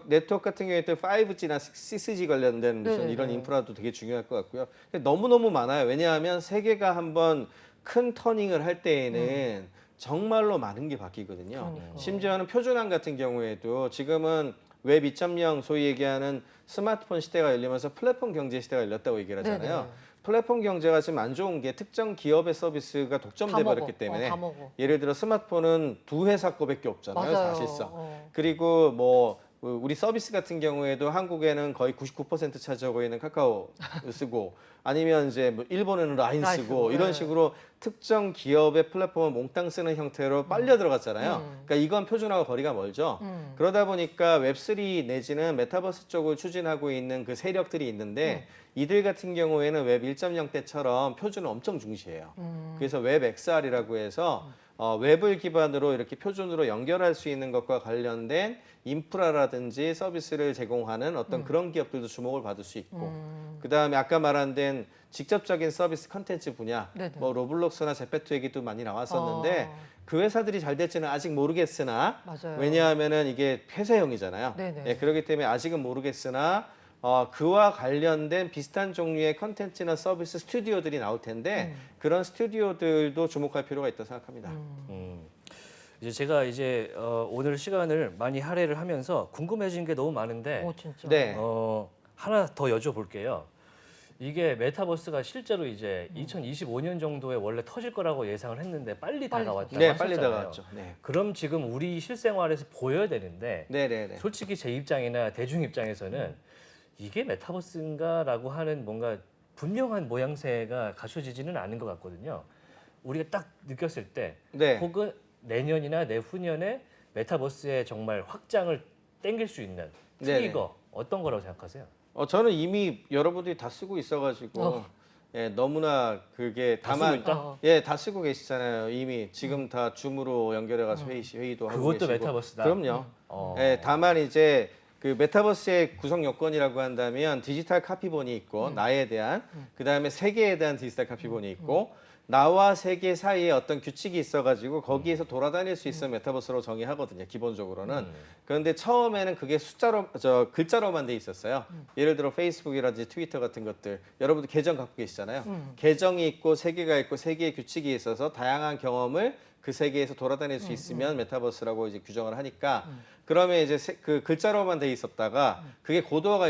네트워크 같은 경우에도 5G나 6G 관련된 무슨 네네네. 이런 인프라도 되게 중요할 것 같고요. 근데 너무너무 많아요. 왜냐하면 세계가 한번 큰 터닝을 할 때에는 정말로 많은 게 바뀌거든요. 그러니까. 심지어는 표준안 같은 경우에도 지금은 웹 2.0 소위 얘기하는 스마트폰 시대가 열리면서 플랫폼 경제 시대가 열렸다고 얘기를 하잖아요. 네네. 플랫폼 경제가 지금 안 좋은 게 특정 기업의 서비스가 독점돼 버렸기 때문에 다 먹어. 예를 들어 스마트폰은 두 회사 거밖에 없잖아요. 맞아요. 사실상. 그리고 뭐 우리 서비스 같은 경우에도 한국에는 거의 99% 차지하고 있는 카카오 쓰고 아니면 이제 뭐 일본에는 라인 라인 쓰고 쓰고, 이런 네. 식으로 특정 기업의 플랫폼을 몽땅 쓰는 형태로 빨려 들어갔잖아요. 그러니까 이건 표준화와 거리가 멀죠. 그러다 보니까 웹3 내지는 메타버스 쪽을 추진하고 있는 그 세력들이 있는데 이들 같은 경우에는 웹 1.0 때처럼 표준을 엄청 중시해요. 그래서 웹 XR이라고 해서 웹을 기반으로 이렇게 표준으로 연결할 수 있는 것과 관련된 인프라라든지 서비스를 제공하는 어떤 그런 기업들도 주목을 받을 수 있고 그다음에 아까 말한 된 직접적인 서비스 컨텐츠 분야 네네. 뭐 로블록스나 제페토 얘기도 많이 나왔었는데 그 회사들이 잘 될지는 아직 모르겠으나 맞아요. 왜냐하면은 이게 폐쇄형이잖아요. 네네. 예, 그렇기 때문에 아직은 모르겠으나 그와 관련된 비슷한 종류의 컨텐츠나 서비스 스튜디오들이 나올 텐데 그런 스튜디오들도 주목할 필요가 있다고 생각합니다. 이제 제가 이제 오늘 시간을 많이 할애를 하면서 궁금해진 게 너무 많은데 오, 진짜. 네. 하나 더 여쭤볼게요. 이게 메타버스가 실제로 이제 2025년 정도에 원래 터질 거라고 예상을 했는데 빨리 다가왔다고 네, 하셨잖아요. 빨리 다가왔죠. 네. 그럼 지금 우리 실생활에서 보여야 되는데 네, 네, 네. 솔직히 제 입장이나 대중 입장에서는 이게 메타버스인가라고 하는 뭔가 분명한 모양새가 갖춰지지는 않은 것 같거든요. 우리가 딱 느꼈을 때 네. 혹은 내년이나 내후년에 메타버스의 정말 확장을 땡길 수 있는 트리거 어떤 거라고 생각하세요? 저는 이미 여러분들이 다 쓰고 있어가지고 예, 너무나 그게 다 다만 쓰고 있다? 예, 다 쓰고 계시잖아요. 이미 지금 다 줌으로 연결해가지고 회의도 하고 그것도 계시고. 메타버스다? 그럼요. 예, 다만 이제 그 메타버스의 구성 요건이라고 한다면 디지털 카피본이 있고 나에 대한 그다음에 세계에 대한 디지털 카피본이 있고 나와 세계 사이에 어떤 규칙이 있어가지고 거기에서 돌아다닐 수 있으면 메타버스로 정의하거든요. 기본적으로는. 그런데 처음에는 그게 글자로만 돼 있었어요. 예를 들어 페이스북이라든지 트위터 같은 것들 여러분들 계정 갖고 계시잖아요. 계정이 있고 세계가 있고 세계의 규칙이 있어서 다양한 경험을 그 세계에서 돌아다닐 수 있으면 메타버스라고 이제 규정을 하니까 그러면 이제 그 글자로만 돼 있었다가 그게 고도화가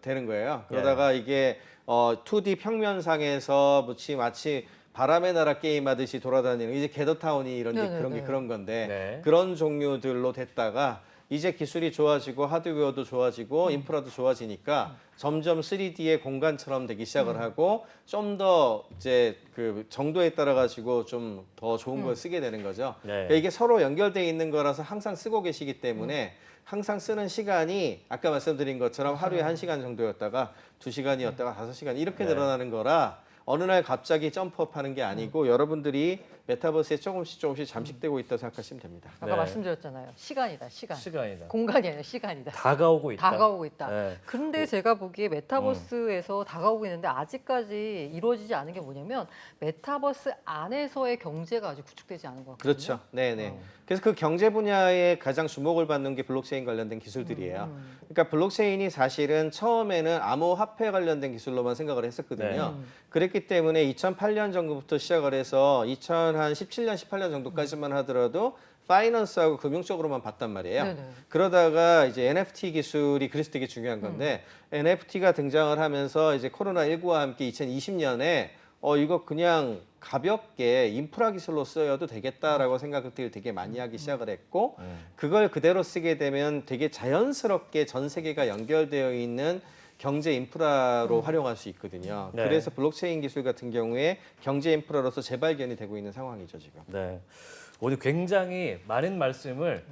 되는 거예요. 그러다가 이게 2D 평면상에서 마치 바람의 나라 게임 하듯이 돌아다니는 이제 게더타운이 이런 그런 게 그런 건데 그런 종류들로 됐다가 이제 기술이 좋아지고 하드웨어도 좋아지고 인프라도 좋아지니까 점점 3D의 공간처럼 되기 시작을 하고 좀 더 이제 그 정도에 따라 가지고 좀 더 좋은 걸 쓰게 되는 거죠. 그러니까 이게 서로 연결돼 있는 거라서 항상 쓰고 계시기 때문에 항상 쓰는 시간이 아까 말씀드린 것처럼 하루에 1시간 정도였다가 2시간이었다가 5시간 이렇게 늘어나는 거라 어느 날 갑자기 점프업하는 게 아니고 여러분들이 메타버스에 조금씩 잠식되고 있다고 생각하시면 됩니다. 아까 말씀드렸잖아요. 시간이다. 시간이다. 공간이 아니라 시간이다. 다가오고 있다. 다가오고 있다. 네. 근데 제가 보기에 메타버스에서 다가오고 있는데 아직까지 이루어지지 않은 게 뭐냐면 메타버스 안에서의 경제가 아직 구축되지 않은 것 같거든요. 그렇죠. 네네. 그래서 그 경제 분야에 가장 주목을 받는 게 블록체인 관련된 기술들이에요. 그러니까 블록체인이 사실은 처음에는 암호화폐 관련된 기술로만 생각을 했었거든요. 그랬기 때문에 2008년 정도부터 시작을 해서 2017년, 18년 정도까지만 하더라도 파이낸스하고 금융 쪽으로만 봤단 말이에요. 네네. 그러다가 이제 NFT 기술이 그래서 되게 중요한 건데 NFT가 등장을 하면서 이제 코로나19와 함께 2020년에 이거 그냥 가볍게 인프라 기술로 쓰여도 되겠다라고 생각들을 되게 많이 하기 시작을 했고 그걸 그대로 쓰게 되면 되게 자연스럽게 전 세계가 연결되어 있는 경제 인프라로 활용할 수 있거든요. 네. 그래서 블록체인 기술 같은 경우에 경제 인프라로서 재발견이 되고 있는 상황이죠, 지금. 네. 오늘 굉장히 많은 말씀을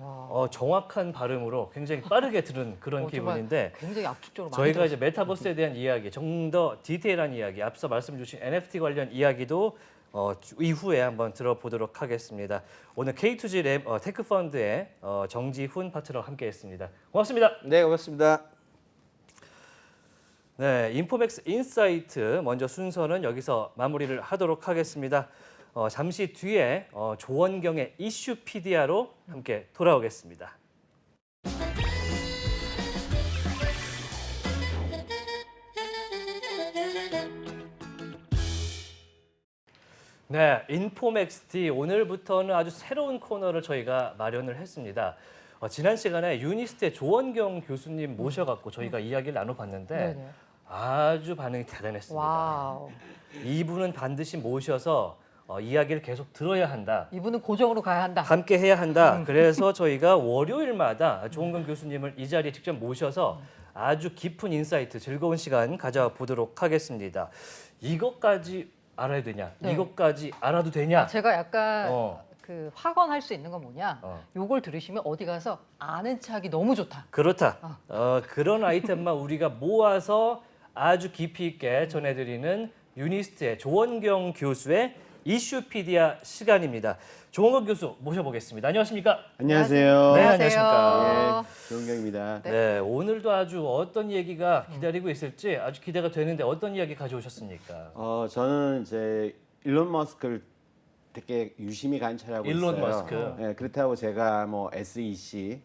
정확한 발음으로 굉장히 빠르게 들은 그런 기분인데 굉장히 압축적으로 많이 저희가 이제 들었어요. 메타버스에 대한 이야기, 좀 더 디테일한 이야기, 앞서 말씀 주신 NFT 관련 이야기도 이후에 한번 들어보도록 하겠습니다. 오늘 K2G 랩 테크펀드의 정지훈 파트너와 함께했습니다. 고맙습니다. 네, 고맙습니다. 네, 인포맥스 인사이트 먼저 순서는 여기서 마무리를 하도록 하겠습니다. 잠시 뒤에 조원경의 이슈 PDR로 함께 돌아오겠습니다. 네, 인포맥스티 오늘부터는 아주 새로운 코너를 저희가 마련을 했습니다. 지난 시간에 유니스트의 조원경 교수님 모셔갖고 저희가 이야기를 나눠봤는데 네네. 아주 반응이 대단했습니다. 와우. 이분은 반드시 모셔서 이야기를 계속 들어야 한다. 이분은 고정으로 가야 한다. 함께 해야 한다. 그래서 저희가 월요일마다 조원경 교수님을 이 자리에 직접 모셔서 아주 깊은 인사이트, 즐거운 시간 가져보도록 하겠습니다. 이것까지 알아야 되냐? 네. 이것까지 알아도 되냐? 제가 약간 어. 그 확언할 수 있는 건 뭐냐? 요걸 들으시면 어디 가서 아는 척하기 너무 좋다. 그렇다. 그런 아이템만 우리가 모아서 아주 깊이 있게 전해드리는 유니스트의 조원경 교수의 이슈피디아 시간입니다. 조원경 교수 모셔보겠습니다. 안녕하십니까? 안녕하세요. 네, 안녕하세요. 안녕하십니까? 조원경입니다. 네, 오늘도 아주 어떤 얘기가 기다리고 있을지 아주 기대가 되는데 어떤 이야기 가져오셨습니까? 저는 이제 일론 머스크를 되게 유심히 관찰하고 일론 있어요. 머스크. 네, 그렇다고 제가 뭐 SEC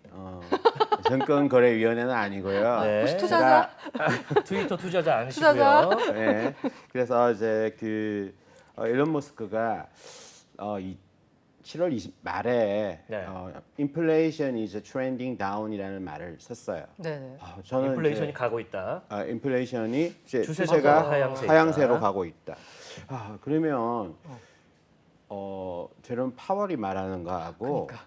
증권거래위원회는 아니고요. 네. 혹시 투자자? 트위터 투자자 아니시고요. 네, 그래서 이제 그 일론 머스크가 이 7월 20 말에 네. inflation is trending down이라는 말을 썼어요. 네네. 저는 인플레이션이 가고 있다. 인플레이션이 이제 추세가 추세가 하향세 하향세로 있다. 가고 있다. 그러면 제롬 파월이 말하는 거하고 그러니까.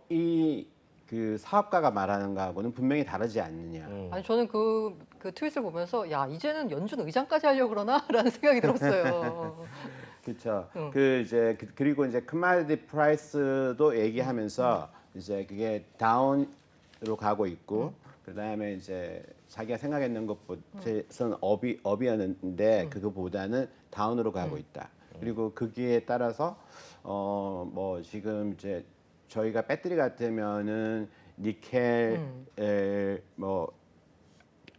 이 그 사업가가 말하는 거하고는 분명히 다르지 않느냐. 아니 저는 그 트윗을 보면서 야 이제는 연준 의장까지 하려고 그러나라는 생각이 들었어요. 그렇죠. 응. 그리고 이제 commodity price도 얘기하면서 이제 그게 다운으로 가고 있고 그다음에 이제 자기가 생각했는 것보다는 업이었는데 그거보다는 다운으로 가고 있다. 그리고 거기에 따라서 뭐 지금 이제 저희가 배터리 같으면은 니켈, 뭐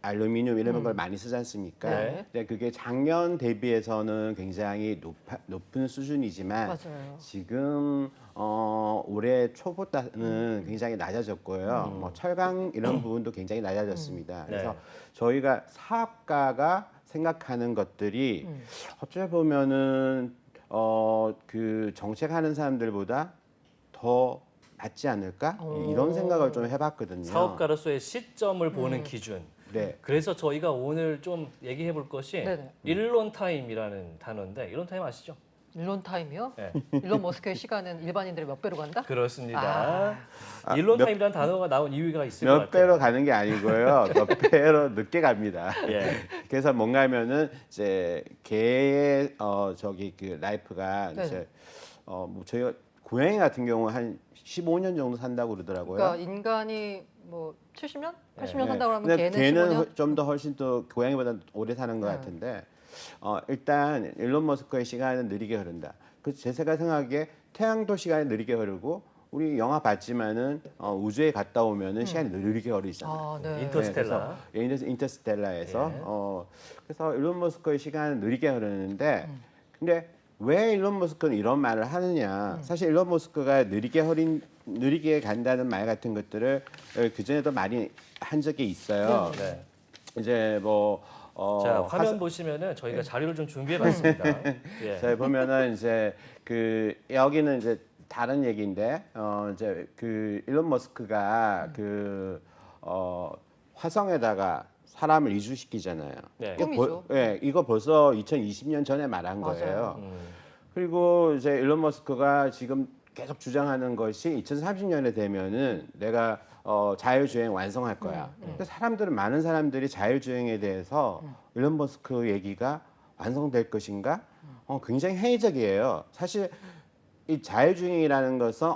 알루미늄 이런 걸 많이 쓰지 않습니까? 네. 근데 그게 작년 대비해서는 굉장히 높은 수준이지만 맞아요. 지금 올해 초보다는 굉장히 낮아졌고요. 뭐 철강 이런 부분도 굉장히 낮아졌습니다. 그래서 네. 저희가 사업가가 생각하는 것들이 어찌 보면은 그 정책하는 사람들보다 더 낫지 않을까 이런 생각을 좀 해봤거든요. 사업가로서의 시점을 보는 기준. 네. 그래서 저희가 오늘 좀 얘기해 볼 것이 네네. 일론 타임이라는 단어인데 일론 타임 아시죠? 일론 타임이요? 네. 일론 머스크의 시간은 일반인들의 몇 배로 간다? 그렇습니다. 일론 타임이라는 단어가 나온 이유가 있을 것 몇 같아요. 배로 가는 게 아니고요. 몇 배로 늦게 갑니다. 예. 그래서 뭔가 하면은 이제 개의 저기 그 라이프가 네. 이제 뭐 저희가 고양이 같은 경우 한 15년 정도 산다고 그러더라고요. 그러니까 인간이 뭐 70년, 80년 네. 산다고 하면 근데 개는 15년. 좀 더 훨씬 더 고양이보다 오래 사는 것 네. 같은데 일단 일론 머스크의 시간은 느리게 흐른다. 그 제 생각에 태양도 시간이 느리게 흐르고 우리 영화 봤지만은 우주에 갔다 오면은 시간이 느리게 흐르잖아요. 아, 네. 인터스텔라. 인터스텔라에서 그래서 일론 머스크의 시간은 느리게 흐르는데 근데 왜 일론 머스크는 이런 말을 하느냐? 사실 일론 머스크가 느리게 간다는 말 같은 것들을 그 전에도 많이 한 적이 있어요. 네. 이제 뭐 자 화면 보시면은 저희가 자료를 좀 준비해봤습니다. 예. 자 보면은 이제 그 여기는 이제 다른 얘기인데 이제 그 일론 머스크가 그 화성에다가 사람을 이주시키잖아요. 네. 꿈이죠. 이거 벌써 2020년 전에 말한 맞아요. 거예요. 그리고 이제 일론 머스크가 지금 계속 주장하는 것이 2030년에 되면은 내가 자율주행 완성할 거야. 근데 많은 사람들이 자율주행에 대해서 일론 머스크 얘기가 완성될 것인가? 굉장히 회의적이에요. 사실 이 자율주행이라는 것은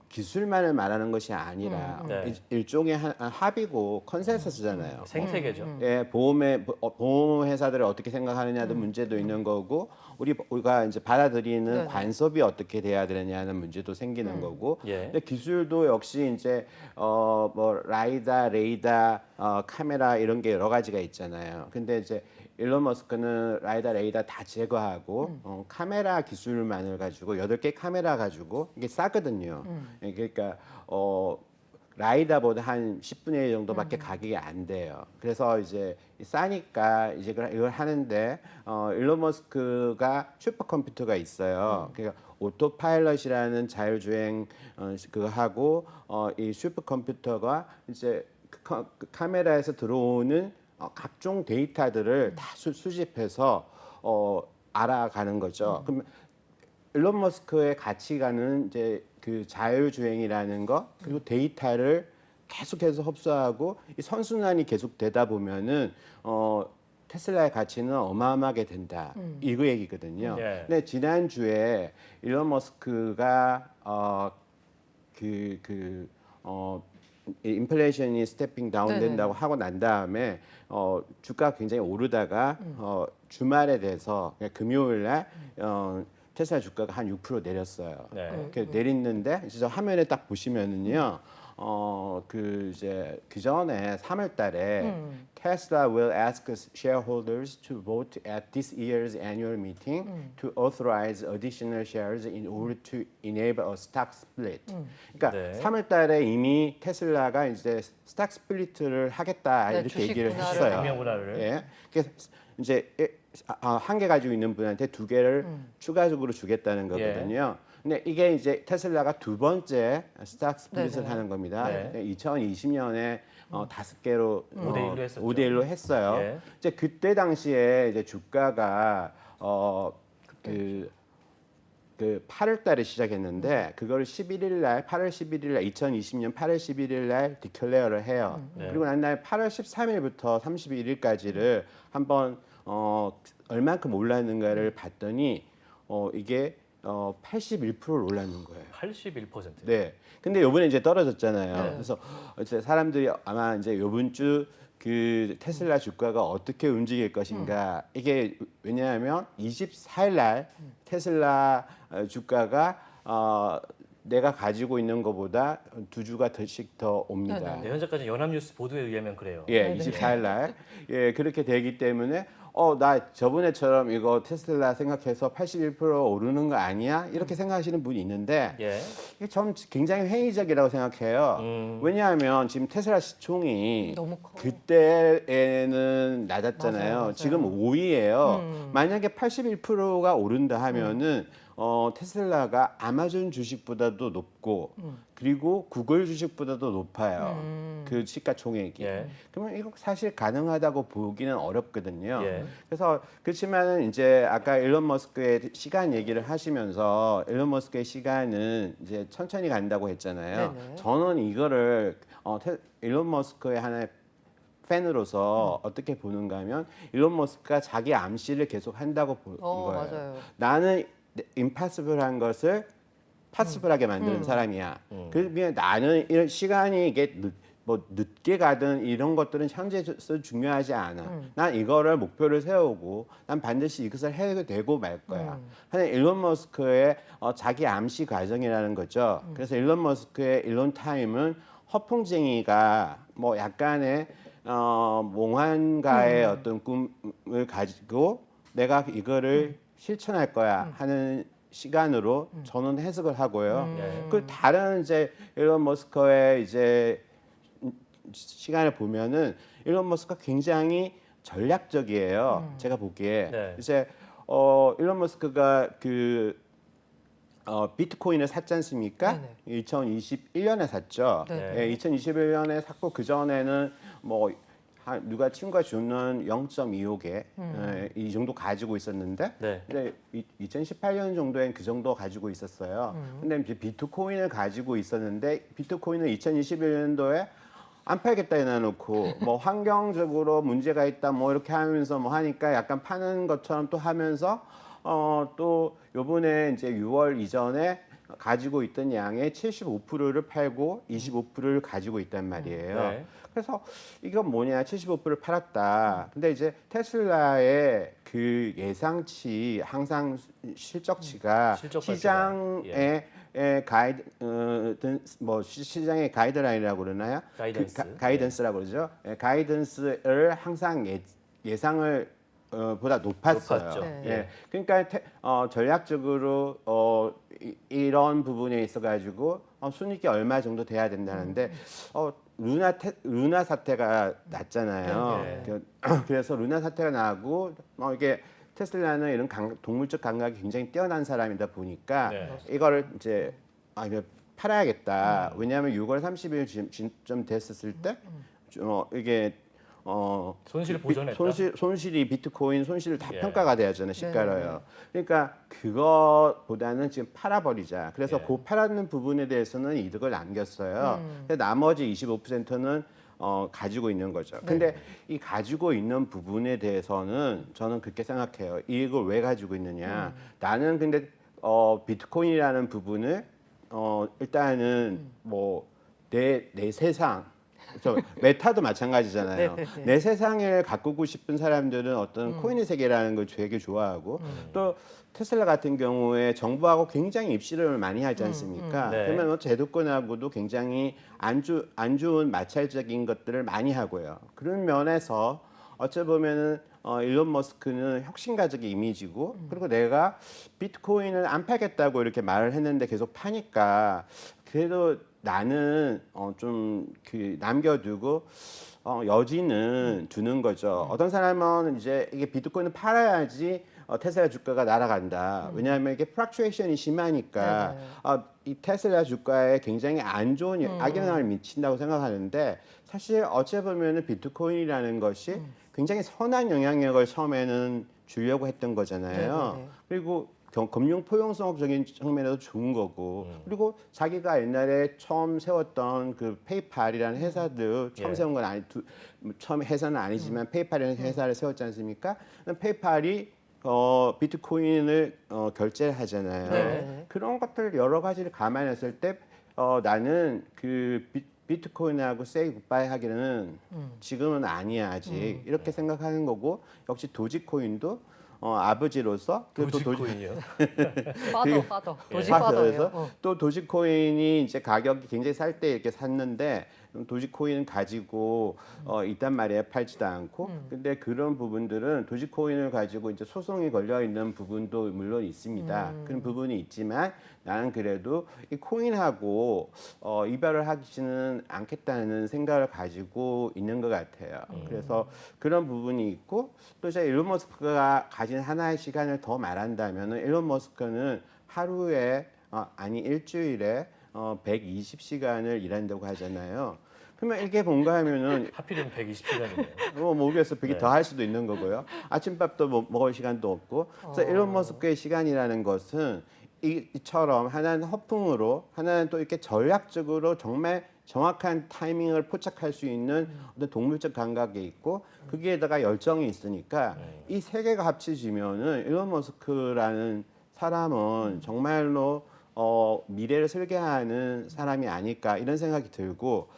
기술만을 말하는 것이 아니라 네. 일종의 합의고 컨센서스잖아요. 생태계죠. 예, 보험 회사들을 어떻게 생각하느냐도 문제도 있는 거고 우리가 이제 받아들이는 네네. 관섭이 어떻게 돼야 되느냐는 문제도 생기는 거고. 예. 근데 기술도 역시 이제 뭐 라이다, 레이다, 카메라 이런 게 여러 가지가 있잖아요. 근데 이제 일론 머스크는 라이다, 레이다 다 제거하고 카메라 기술만을 가지고 8개 카메라 가지고 이게 싸거든요. 예, 그러니까 라이다보다 한 10분의 1 정도밖에 가격이 안 돼요. 그래서 이제 싸니까 이제 이걸 하는데 일론 머스크가 슈퍼컴퓨터가 있어요. 그러니까 오토파일럿이라는 자율주행 그거 하고 이 슈퍼컴퓨터가 이제 그 카메라에서 들어오는 각종 데이터들을 다 수집해서 알아가는 거죠. 그럼 일론 머스크의 가치관은 이제 그 자율주행이라는 거 그리고 데이터를 계속해서 흡수하고 이 선순환이 계속 되다 보면은 테슬라의 가치는 어마어마하게 된다. 이거 얘기거든요. 근데 지난주에 일론 머스크가 인플레이션이 스태핑 다운 된다고 하고 난 다음에 주가가 굉장히 오르다가 주말에 돼서 금요일 날 테슬라 주가가 한 6% 내렸어요. 이렇게 내렸는데 이제 저 화면에 딱 보시면은요. 그 전에 3월달에 Tesla will ask shareholders to vote at this year's annual meeting to authorize additional shares in order to enable a stock split. 그러니까 3월달에 이미 테슬라가 이제 스탁 스플리트를 하겠다 이렇게 얘기를 했어요. 분할을. 예. 그래서 이제 한 개 가지고 있는 분한테 두 개를 추가적으로 주겠다는 거거든요. 근데 이게 이제 테슬라가 두 번째 스탁 스플릿을 하는 겁니다. 2020년에 5개로 5대1로 했었죠. 5대1로 했어요. 이제 그때 당시에 이제 주가가 그 8월 달에 시작했는데 그걸 11일 날 8월 11일 날 2020년 8월 11일 날 디클레어를 해요. 그리고 난 날 8월 13일부터 31일까지를 한번 얼만큼 올랐는가를 봤더니 이게 81%를 올랐는 거예요. 81%. 네. 근데 요번에 이제 떨어졌잖아요. 그래서 이제 사람들이 아마 이제 요번 주 그 테슬라 주가가 어떻게 움직일 것인가. 이게 왜냐하면 24일 날 테슬라 주가가 내가 가지고 있는 것보다 2주가 더씩 더 옵니다. 네, 현재까지 연합뉴스 보도에 의하면 그래요. 예, 24일 날. 예, 그렇게 되기 때문에 나 저번에처럼 이거 테슬라 생각해서 81% 오르는 거 아니야? 이렇게 생각하시는 분이 있는데 이게 전 굉장히 회의적이라고 생각해요. 왜냐하면 지금 테슬라 시총이 너무 커. 그때에는 낮았잖아요. 맞아요. 지금 5위예요. 만약에 81%가 오른다 하면은 테슬라가 아마존 주식보다도 높고 그리고 구글 주식보다도 높아요. 그 시가총액이. 그러면 이거 사실 가능하다고 보기는 어렵거든요. 그래서 그렇지만은 이제 아까 일론 머스크의 시간 얘기를 하시면서 일론 머스크의 시간은 이제 천천히 간다고 했잖아요. 저는 이거를 일론 머스크의 하나의 팬으로서 어떻게 보는가 하면 일론 머스크가 자기 암시를 계속 한다고 보는 거예요. 맞아요. 나는 임파서블한 것을 파서블하게 만드는 사람이야. 그러면 나는 이런 시간이 이게 늦게 가든 이런 것들은 현재에서 중요하지 않아. 난 이거를 목표를 세우고 난 반드시 이것을 해야 되고 말 거야. 하는 일론 머스크의 자기 암시 과정이라는 거죠. 그래서 일론 머스크의 일론 타임은 허풍쟁이가 뭐 약간의 몽환가의 어떤 꿈을 가지고 내가 이거를 실천할 거야 하는 시간으로 저는 해석을 하고요. 그 다른 이제 일론 머스크의 이제 시간을 보면은 일론 머스크가 굉장히 전략적이에요. 제가 보기에 이제 일론 머스크가 그 비트코인을 샀지 않습니까? 2021년에 샀죠. 2021년에 샀고 그 전에는 뭐 누가 친구가 주는 0.25개 이 정도 가지고 있었는데 근데 2018년 정도엔 그 정도 가지고 있었어요. 근데 이제 비트코인을 가지고 있었는데 비트코인은 2021년도에 안 팔겠다 해놔놓고 뭐 환경적으로 문제가 있다 뭐 이렇게 하면서 뭐 하니까 약간 파는 것처럼 또 하면서 또 요번에 이제 6월 이전에 가지고 있던 양의 75%를 팔고 25%를 가지고 있단 말이에요. 그래서 이건 뭐냐 75%를 팔았다. 근데 이제 테슬라의 그 예상치 항상 실적치가 시장의 가이드 뭐 시장의 가이드라인이라고 그러나요? 가이던스라고 그러죠. 가이던스를 항상 예상을 보다 높았어요. 그러니까 전략적으로 이런 부분에 있어가지고 순이익이 얼마 정도 돼야 된다는데 루나 사태가 났잖아요. 그래서 루나 사태가 나고 이게 테슬라는 이런 동물적 감각이 굉장히 뛰어난 사람이다 보니까 이거를 이제 이거 팔아야겠다. 왜냐하면 6월 30일 지점 됐었을 때 이게 손실을 보전했다. 손실이 비트코인 손실을 다 평가가 돼야잖아요. 시가로요. 그러니까 그것보다는 지금 팔아버리자. 그래서 그 팔았는 부분에 대해서는 이득을 남겼어요. 근데 나머지 25%는 가지고 있는 거죠. 근데 이 가지고 있는 부분에 대해서는 저는 그렇게 생각해요. 이걸 왜 가지고 있느냐. 나는 근데 비트코인이라는 부분을 일단은 뭐 내 세상 메타도 마찬가지잖아요. 내 세상을 가꾸고 싶은 사람들은 어떤 코인의 세계라는 걸 되게 좋아하고 또 테슬라 같은 경우에 정부하고 굉장히 입씨름을 많이 하지 않습니까? 그러면 제도권하고도 굉장히 안 좋은 마찰적인 것들을 많이 하고요. 그런 면에서 어찌 보면은 일론 머스크는 혁신가적인 이미지고 그리고 내가 비트코인을 안 팔겠다고 이렇게 말을 했는데 계속 파니까 그래도 나는 좀 그 남겨두고 여지는 두는 거죠. 어떤 사람은 이제 이게 비트코인을 팔아야지 테슬라 주가가 날아간다. 왜냐하면 이게 플럭추에이션이 심하니까 이 테슬라 주가에 굉장히 안 좋은 악영향을 미친다고 생각하는데 사실 어찌 보면은 비트코인이라는 것이 굉장히 선한 영향력을 처음에는 주려고 했던 거잖아요. 그리고 금융 포용성적인 측면에도 좋은 거고 그리고 자기가 옛날에 처음 세웠던 그 페이팔이라는 회사도 처음 세운 건 처음 회사는 아니지만 페이팔이라는 회사를 세웠지 않습니까? 페이팔이 비트코인을 결제를 하잖아요. 그런 것들 여러 가지를 감안했을 때 나는 그 비트코인하고 세이 굿바이 하기는 지금은 아니야 아직 이렇게 생각하는 거고 역시 도지코인도 아버지로서 도지코인이요. 파더 도지 파더예요. 또 도지코인이 이제 가격이 굉장히 쌀 때 이렇게 샀는데 도지코인 가지고 있단 말이에요. 팔지도 않고. 근데 그런 부분들은 도지코인을 가지고 이제 소송이 걸려 있는 부분도 물론 있습니다. 그런 부분이 있지만 나는 그래도 이 코인하고 이별을 하지는 않겠다는 생각을 가지고 있는 것 같아요. 그래서 그런 부분이 있고 또 이제 일론 머스크가 가진 하나의 시간을 더 말한다면은 일론 머스크는 하루에 아니 일주일에 120시간을 일한다고 하잖아요. 그러면 이게 뭔가 하면은 하필이면 120시간이네요. 모르겠어. 100이 더 할 수도 있는 거고요. 아침밥도 먹을 시간도 없고. 그래서 일론 머스크의 시간이라는 것은 이처럼 하나는 허풍으로 하나는 또 이렇게 전략적으로 정말 정확한 타이밍을 포착할 수 있는 어떤 동물적 감각이 있고 거기에다가 열정이 있으니까 이 세 개가 합쳐지면은 일론 머스크라는 사람은 정말로 미래를 설계하는 사람이 아닐까 이런 생각이 들고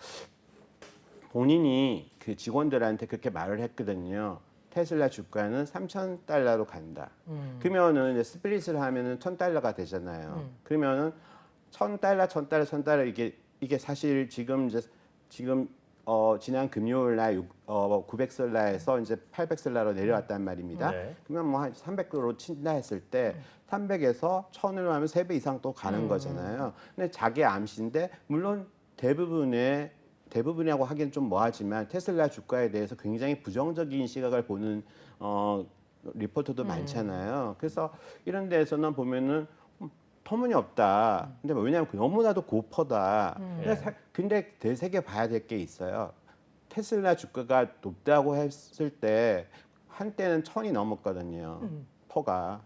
본인이 그 직원들한테 그렇게 말을 했거든요. 테슬라 주가는 $3,000로 간다. 그러면은 이제 스플릿을 하면은 $1,000가 되잖아요. 그러면은 $1,000 이게 사실 지금 지난 금요일 날 900달러에서 이제 800달러로 내려왔단 말입니다. 그러면 뭐 한 300달러로 친다 했을 때 300에서 1000으로 하면 3배 이상 또 가는 거잖아요. 근데 자기 암시인데 물론 대부분이라고 하기는 좀 뭐하지만 테슬라 주가에 대해서 굉장히 부정적인 시각을 보는 리포터도 많잖아요. 그래서 이런 데에서는 보면은 터무니없다. 근데 왜냐하면 너무나도 고퍼다. 근데 되새겨 봐야 될 게 있어요. 테슬라 주가가 높다고 했을 때 한때는 1000이 넘었거든요. 퍼가.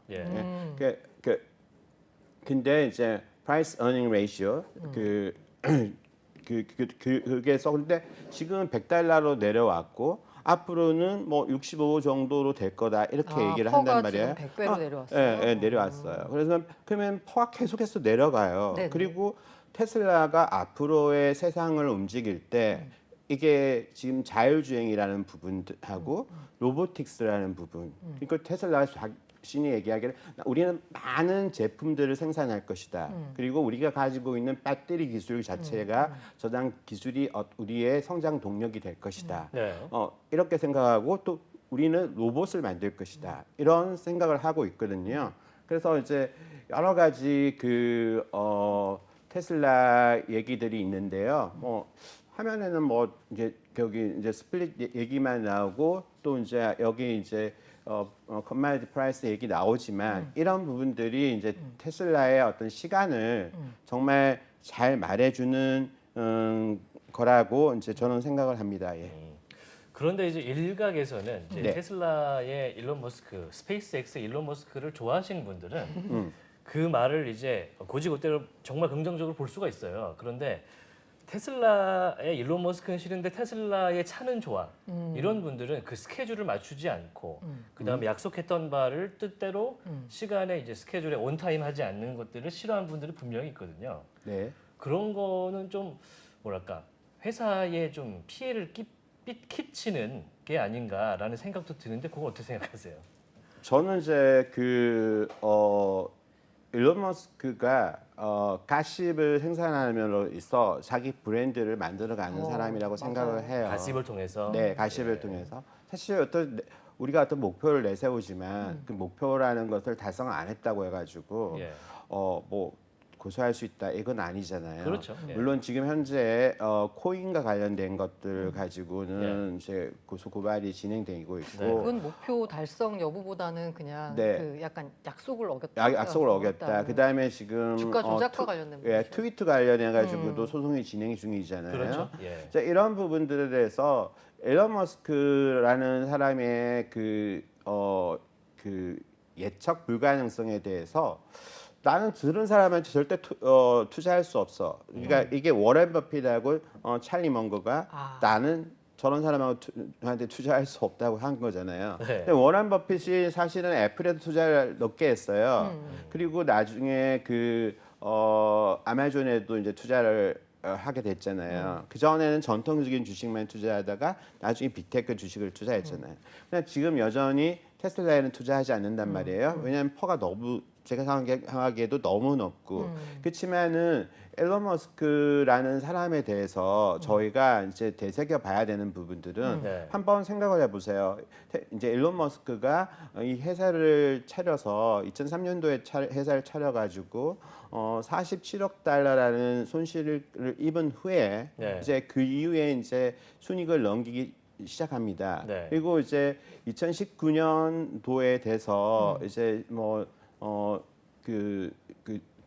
근데 이제 price earning ratio 그게 근데 지금은 $100로 내려왔고 앞으로는 뭐 65 정도로 될 거다 이렇게 얘기를 한단 말이에요. 100배로 내려왔어요. 네, 내려왔어요. 그래서 그러면 퍼가 계속해서 내려가요. 네네. 그리고 테슬라가 앞으로의 세상을 움직일 때 이게 지금 자율주행이라는 부분하고 로보틱스라는 부분. 그러니까 테슬라가 자신이 얘기하기를 우리는 많은 제품들을 생산할 것이다. 그리고 우리가 가지고 있는 배터리 기술 자체가 저장 기술이 우리의 성장 동력이 될 것이다. 이렇게 생각하고 또 우리는 로봇을 만들 것이다. 이런 생각을 하고 있거든요. 그래서 이제 여러 가지 테슬라 얘기들이 있는데요. 뭐 화면에는 뭐 이제 여기 이제 스플릿 얘기만 나오고 또 이제 여기 이제 커머디티 프라이스 얘기 나오지만 이런 부분들이 이제 테슬라의 어떤 시간을 정말 잘 말해주는 거라고 이제 저는 생각을 합니다. 예. 그런데 이제 일각에서는 이제 네. 테슬라의 일론 머스크, 스페이스X의 일론 머스크를 좋아하시는 분들은 그 말을 이제 고지고대로 정말 긍정적으로 볼 수가 있어요. 그런데 테슬라의 일론 머스크는 싫은데 테슬라의 차는 좋아. 이런 분들은 그 스케줄을 맞추지 않고 그다음에 약속했던 바를 뜻대로 시간에 이제 스케줄에 온타임 하지 않는 것들을 싫어하는 분들이 분명히 있거든요. 네. 그런 거는 좀 뭐랄까 회사에 좀 피해를 끼치는 게 아닌가라는 생각도 드는데 그거 어떻게 생각하세요? 저는 이제 일론 머스크가 가십을 생산함으로 있어 자기 브랜드를 만들어가는 사람이라고 생각을 해요. 가십을 통해서. 네, 가십을 통해서 사실 우리가 어떤 목표를 내세우지만 그 목표라는 것을 달성 안 했다고 해가지고 예. 뭐 고소할 수 있다 이건 아니잖아요. 그렇죠. 예. 물론 지금 현재 코인과 관련된 것들 가지고는 이제 고소 고발이 진행되고 있고 네. 그건 목표 달성 여부보다는 그냥 네. 그 약간 약속을 어겼다. 약속을 어겼다. 그다음에 지금 주가 조작과 관련된 예, 문제죠. 트위트 관련해 가지고도 소송이 진행 중이잖아요. 그렇죠. 예. 자, 이런 부분들에 대해서 일론 머스크라는 사람의 그 예측 불가능성에 대해서 나는 들은 사람한테 절대 투자할 수 없어. 그러니까 이게 워렌 버핏하고 찰리 먼거가 나는 저런 사람한테 투자할 수 없다고 한 거잖아요. 네. 근데 워렌 버핏이 사실은 애플에도 투자를 높게 했어요. 그리고 나중에 아마존에도 이제 투자를 하게 됐잖아요. 그 전에는 전통적인 주식만 투자하다가 나중에 빅테크 주식을 투자했잖아요. 근데 지금 여전히 테슬라에는 투자하지 않는단 말이에요. 왜냐하면 퍼가 너무 제가 생각하기에도 너무 높고 그렇지만은 일론 머스크라는 사람에 대해서 저희가 이제 되새겨 봐야 되는 부분들은 네. 한번 생각을 해보세요. 이제 일론 머스크가 이 회사를 차려서 2003년도에 회사를 차려가지고 47억 달러라는 손실을 입은 후에 네. 이제 그 이후에 이제 순이익을 넘기기 시작합니다. 네. 그리고 이제 2019년도에 돼서 이제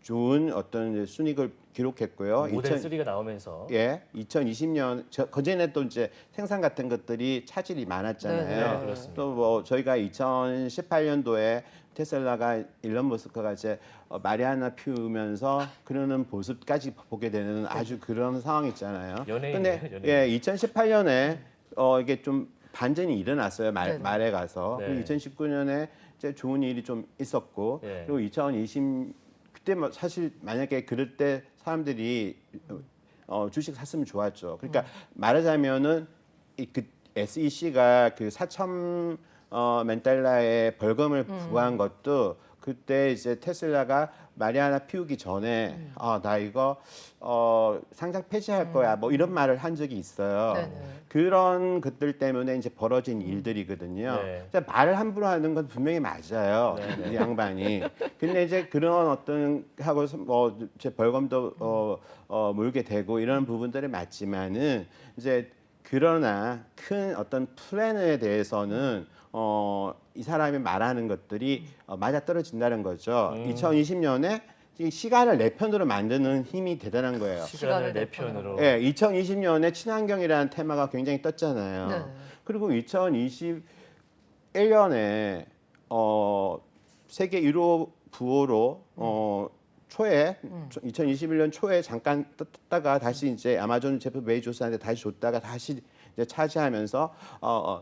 좋은 어떤 순이익을 기록했고요. 모델 3가 나오면서 예, 2020년 그전에 또 이제 생산 같은 것들이 차질이 많았잖아요. 네, 그렇습니다. 또 뭐 저희가 2018년도에 테슬라가 일론 머스크가 이제 말이 피우면서 그러는 모습까지 보게 되는 아주 그런 상황이 있잖아요. 연예인이에요, 근데 연예인. 예, 2018년에 이게 좀 반전이 일어났어요. 네. 말에 가서. 네. 그리고 2019년에 이제 좋은 일이 좀 있었고 네. 그리고 2020 그때 뭐 사실 만약에 그럴 때 사람들이 주식 샀으면 좋았죠. 그러니까 말하자면은 그 SEC가 그 4천만 달러의 벌금을 부과한 것도 그때 이제 테슬라가 말이 피우기 전에 나 이거 상장 폐지할 거야 뭐 이런 말을 한 적이 있어요. 네네. 그런 것들 때문에 이제 벌어진 일들이거든요. 네. 그러니까 말을 함부로 하는 건 분명히 맞아요. 이 양반이. 근데 이제 그런 어떤 하고 제 벌금도 물게 되고 이런 부분들이 맞지만은 이제 그러나 큰 어떤 플랜에 대해서는 이 사람이 말하는 것들이 맞아 떨어진다는 거죠. 2020년에 시간을 내 편으로 만드는 힘이 대단한 거예요. 시간을 내 편으로. 예, 2020년에 친환경이라는 테마가 굉장히 떴잖아요. 네. 그리고 2021년에 세계 1호 부호로 초에 2021년 초에 잠깐 떴다가 다시 이제 아마존 제프 베이조스한테 다시 줬다가 다시 이제 차지하면서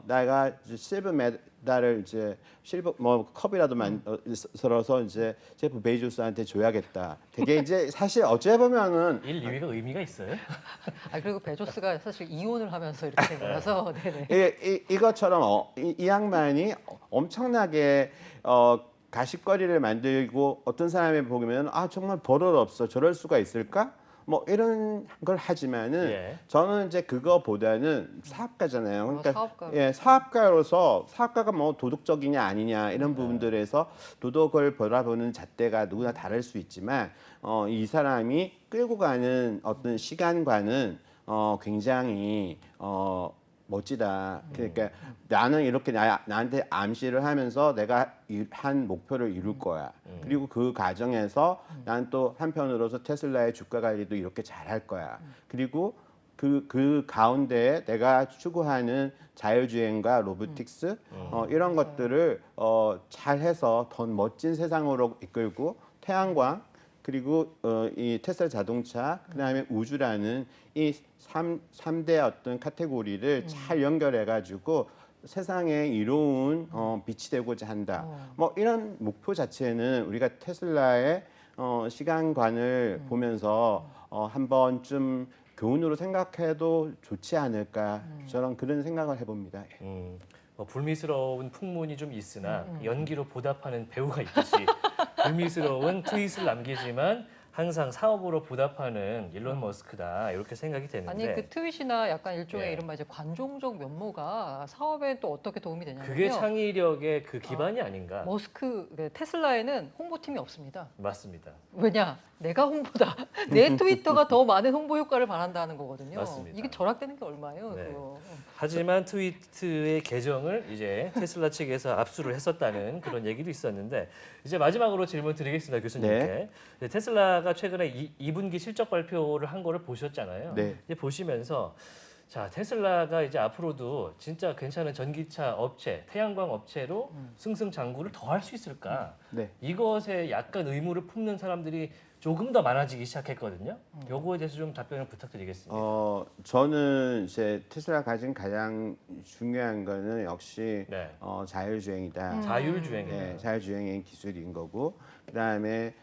내가 이제 실버 메달을 이제 실버 컵이라도 만들어서 이제 제프 베이조스한테 줘야겠다. 되게 이제 사실 어째 보면은 1, 2위가 의미가 있어요? 그리고 베조스가 사실 이혼을 하면서 이렇게 된 거라서 네네. 이것처럼 이 양반이 엄청나게 가십거리를 만들고 어떤 사람이 보면 정말 버릇 없어 저럴 수가 있을까? 뭐 이런 걸 하지만은 예. 저는 이제 그거보다는 사업가잖아요. 그러니까 사업가. 예, 사업가로서 사업가가 뭐 도덕적이냐 아니냐 이런 부분들에서 도덕을 바라보는 잣대가 누구나 다를 수 있지만 이 사람이 끌고 가는 어떤 시간과는 굉장히 멋지다. 그러니까 나는 이렇게 나한테 암시를 하면서 내가 한 목표를 이룰 거야. 그리고 그 과정에서 난 또 한편으로서 테슬라의 주가 관리도 이렇게 잘할 거야. 그리고 그 가운데에 내가 추구하는 자율주행과 로보틱스 이런 것들을 잘해서 더 멋진 세상으로 이끌고 태양광 그리고 이 테슬라 자동차 그다음에 우주라는 이 3대 어떤 카테고리를 잘 연결해 가지고 세상에 이로운 빛이 되고자 한다. 뭐 이런 목표 자체는 우리가 테슬라의 시간관을 보면서 한번 좀 교훈으로 생각해도 좋지 않을까 저는 그런 생각을 해봅니다. 뭐 불미스러운 풍문이 좀 있으나 연기로 보답하는 배우가 있듯이 불미스러운 트윗을 남기지만 항상 사업으로 보답하는 일론 머스크다 이렇게 생각이 되는데 아니 그 트윗이나 약간 일종의 예. 이른바 이제 관종적 면모가 사업에 또 어떻게 도움이 되냐면요. 그게 창의력의 그 기반이 아닌가. 머스크 테슬라에는 홍보팀이 없습니다. 맞습니다. 왜냐? 내가 홍보다. 내 트위터가 더 많은 홍보 효과를 바란다는 거거든요. 맞습니다. 이게 절약되는 게 얼마예요? 네. 그거. 하지만 트위트의 계정을 이제 테슬라 측에서 압수를 했었다는 그런 얘기도 있었는데 이제 마지막으로 질문 드리겠습니다 교수님께. 네, 테슬라가 최근에 2분기 실적 발표를 한 거를 보셨잖아요. 네. 이제 보시면서 자 테슬라가 이제 앞으로도 진짜 괜찮은 전기차 업체, 태양광 업체로 승승장구를 더 할 수 있을까? 네. 이것에 약간 의무를 품는 사람들이 조금 더 많아지기 시작했거든요. 요거에 대해서 좀 답변을 부탁드리겠습니다. 저는 이제 테슬라 가진 가장 중요한 거는 역시 네. 자율주행이다. 자율주행이다. 네, 자율주행의 기술인 거고 그다음에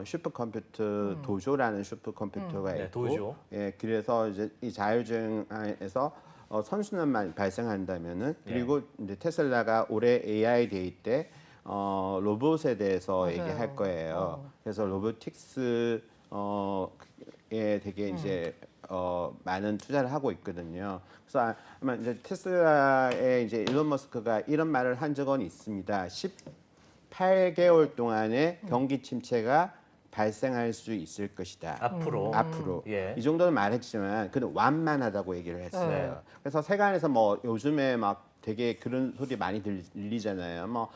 슈퍼컴퓨터 도조라는 슈퍼컴퓨터가 네, 있고 도조. 예, 그래서 이제 이 자율주행에서 선순환만 발생한다면은 그리고 이제 테슬라가 올해 AI 데이 때 로봇에 대해서 맞아요. 얘기할 거예요. 그래서 로보틱스 에 되게 이제 많은 투자를 하고 있거든요. 그래서 아마 이제 테슬라의 이제 일론 머스크가 이런 말을 한 적은 있습니다. 18개월 동안의 경기 침체가 발생할 수 있을 것이다. 앞으로. 예. 이 정도는 말했지만 그는 완만하다고 얘기를 했어요. 네. 그래서 세간에서 뭐 요즘에 막 되게 그런 소리 많이 들리잖아요. 뭐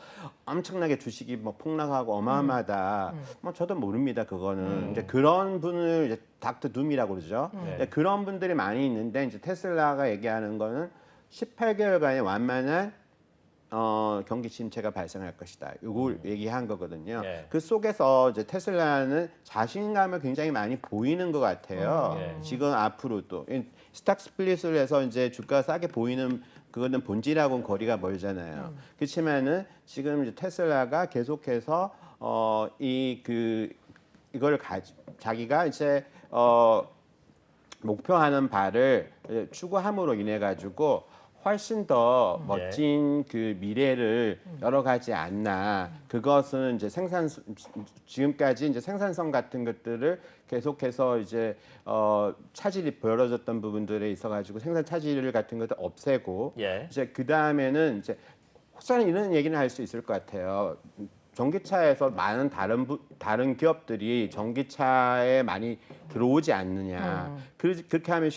엄청나게 주식이 뭐 폭락하고 어마어마하다. 뭐 저도 모릅니다. 그거는 이제 그런 분을 이제 닥터 둠이라고 그러죠. 네. 그런 분들이 많이 있는데 이제 테슬라가 얘기하는 거는 18개월간의 완만한 경기 침체가 발생할 것이다. 이걸 얘기한 거거든요. 예. 그 속에서 이제 테슬라는 자신감을 굉장히 많이 보이는 것 같아요. 지금 앞으로도 스탁 스플릿을 해서 이제 주가가 싸게 보이는 그거는 본질하고는 거리가 멀잖아요. 그렇지만은 지금 이제 테슬라가 계속해서 이걸 자기가 이제 목표하는 바를 추구함으로 인해 가지고 훨씬 더 멋진 그 미래를 열어가지 않나. 그것은 이제 지금까지 이제 생산성 같은 것들을 계속해서 이제 차질이 벌어졌던 부분들에 있어가지고 생산 차질 같은 것들 없애고 예. 이제 그 다음에는 이제 혹시 이런 얘기는 할 수 있을 것 같아요. 전기차에서 많은 다른 기업들이 전기차에 많이 들어오지 않느냐. 그렇게 하면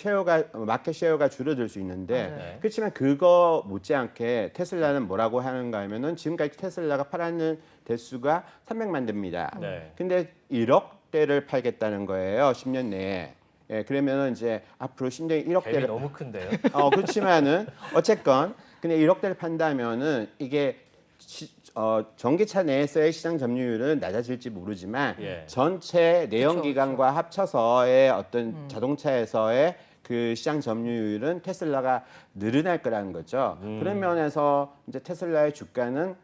마켓 쉐어가 줄어들 수 있는데 네. 그렇지만 그거 못지않게 테슬라는 뭐라고 하는가 하면은 지금까지 테슬라가 팔았는 대수가 300만 대입니다. 네. 근데 1억 대를 팔겠다는 거예요. 10년 내에. 예, 그러면은 이제 앞으로 1억 갭이 대를 너무 큰데요. 그렇지만은 어쨌건 근데 1억 대를 판다면은 이게 전기차 내에서의 시장 점유율은 낮아질지 모르지만 예. 전체 내연기관과 합쳐서의 어떤 자동차에서의 그 시장 점유율은 테슬라가 늘어날 거라는 거죠. 그런 면에서 이제 테슬라의 주가는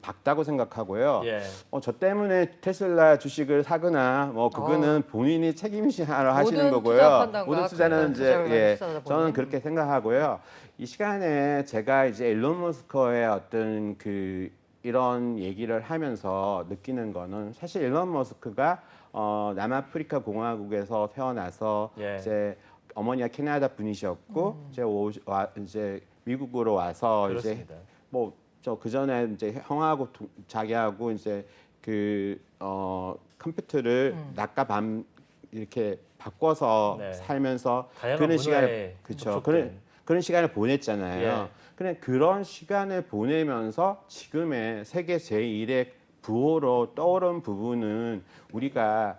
밝다고 생각하고요. 예. 저 때문에 테슬라 주식을 사거나 뭐 그거는 본인이 책임지하러 하시는 모든 투자 거고요. 판단과 모든 투자는 이제 투자를 투자하다 저는 보니. 그렇게 생각하고요. 이 시간에 제가 이제 일론 머스크의 어떤 이런 얘기를 하면서 느끼는 거는 사실 일론 머스크가 남아프리카 공화국에서 태어나서 예. 이제 어머니가 캐나다 분이셨고 이제 미국으로 와서 그렇습니다. 이제 뭐 저 그 전에 이제 형하고 자기하고 이제 그 컴퓨터를 낮과 밤 이렇게 바꿔서 네. 살면서 다양한 그런 시간을 문화에 그렇죠. 접촉된. 그런 시간을 보냈잖아요. 예. 그래 그런 시간을 보내면서 지금의 세계 제1의 부호로 떠오른 부분은 우리가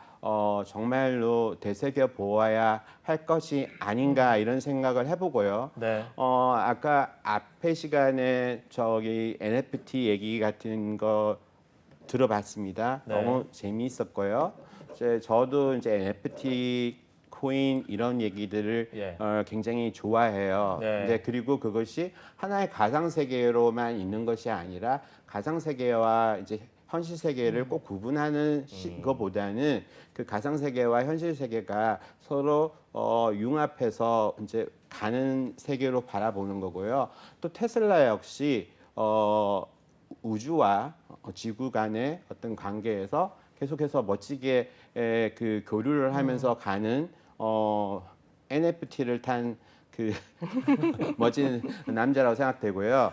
정말로 되새겨 보아야 할 것이 아닌가 이런 생각을 해보고요. 네. 아까 앞에 시간에 저기 NFT 얘기 같은 거 들어봤습니다. 네. 너무 재미있었고요. 저도 이제 NFT 코인 이런 얘기들을 예. 굉장히 좋아해요. 네. 이제 그리고 그것이 하나의 가상 세계로만 있는 것이 아니라 가상 세계와 이제 현실 세계를 꼭 구분하는 것보다는 그 가상 세계와 현실 세계가 서로 융합해서 이제 가는 세계로 바라보는 거고요. 또 테슬라 역시 우주와 지구 간의 어떤 관계에서 계속해서 멋지게 그 교류를 하면서 가는 NFT를 탄 그 멋진 남자라고 생각되고요.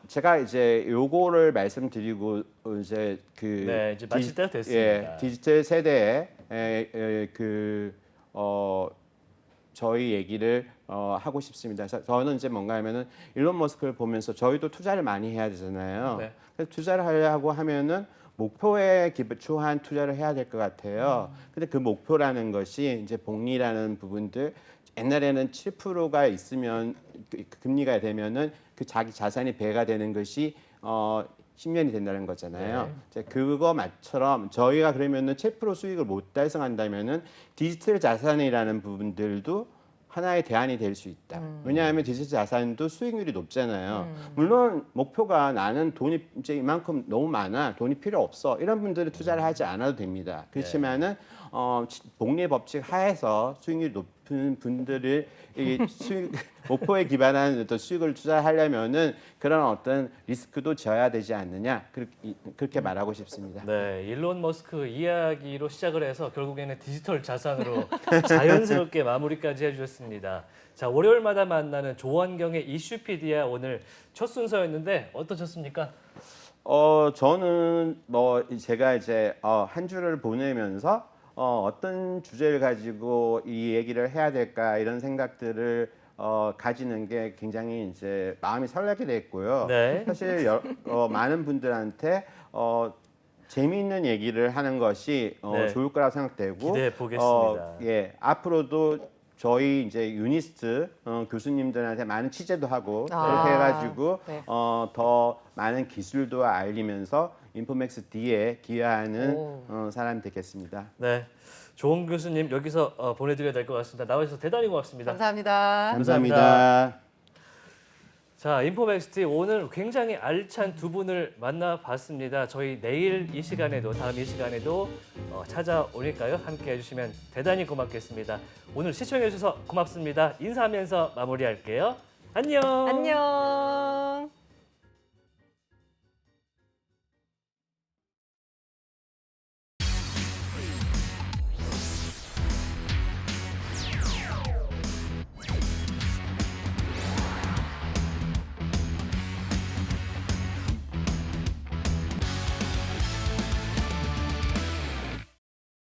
제가 이제 요거를 말씀드리고 이제 그 네, 이제 마칠 때가 됐습니다. 예, 디지털 세대의 저희 얘기를 하고 싶습니다. 저는 이제 뭔가 하면은 일론 머스크를 보면서 저희도 투자를 많이 해야 되잖아요. 네. 그래서 투자를 하려고 하면은 목표에 기초한 투자를 해야 될 것 같아요. 근데 그 목표라는 것이 이제 복리라는 부분들 옛날에는 7%가 있으면 금리가 되면은 그 자기 자산이 배가 되는 것이 10년이 된다는 거잖아요. 네. 이제 그거만처럼 저희가 그러면은 7% 수익을 못 달성한다면은 디지털 자산이라는 부분들도 하나의 대안이 될 수 있다. 왜냐하면 디지털 자산도 수익률이 높잖아요. 물론 목표가 나는 돈이 이제 이만큼 너무 많아, 돈이 필요 없어 이런 분들은 투자를 하지 않아도 됩니다. 그렇지만은 복리 법칙 하에서 수익률이 높은 분들을 이 수익 목표에 기반한 어떤 수익을 투자하려면은 그런 어떤 리스크도 져야 되지 않느냐 그렇게 말하고 싶습니다. 네, 일론 머스크 이야기로 시작을 해서 결국에는 디지털 자산으로 자연스럽게 마무리까지 해주셨습니다. 자, 월요일마다 만나는 조원경의 이슈피디아 오늘 첫 순서였는데 어떠셨습니까? 저는 뭐 제가 이제 한 주를 보내면서 어떤 주제를 가지고 이 얘기를 해야 될까 이런 생각들을 가지는 게 굉장히 이제 마음이 설레게 됐고요. 네. 사실 많은 분들한테 재미있는 얘기를 하는 것이 네. 좋을 거라고 생각되고 기대해 보겠습니다. 예, 앞으로도 저희 이제 유니스트 교수님들한테 많은 취재도 하고 그렇게 해가지고 네. 더 많은 기술도 알리면서 인포맥스 D에 기여하는 사람이 되겠습니다. 네, 조원 교수님 여기서 보내드려야 될 것 같습니다. 나와주셔서 대단히 고맙습니다. 감사합니다. 감사합니다. 자, 인포맥스티 오늘 굉장히 알찬 두 분을 만나봤습니다. 저희 내일 이 시간에도 다음 이 시간에도 찾아오니까요. 함께 해주시면 대단히 고맙겠습니다. 오늘 시청해주셔서 고맙습니다. 인사하면서 마무리할게요. 안녕. 안녕.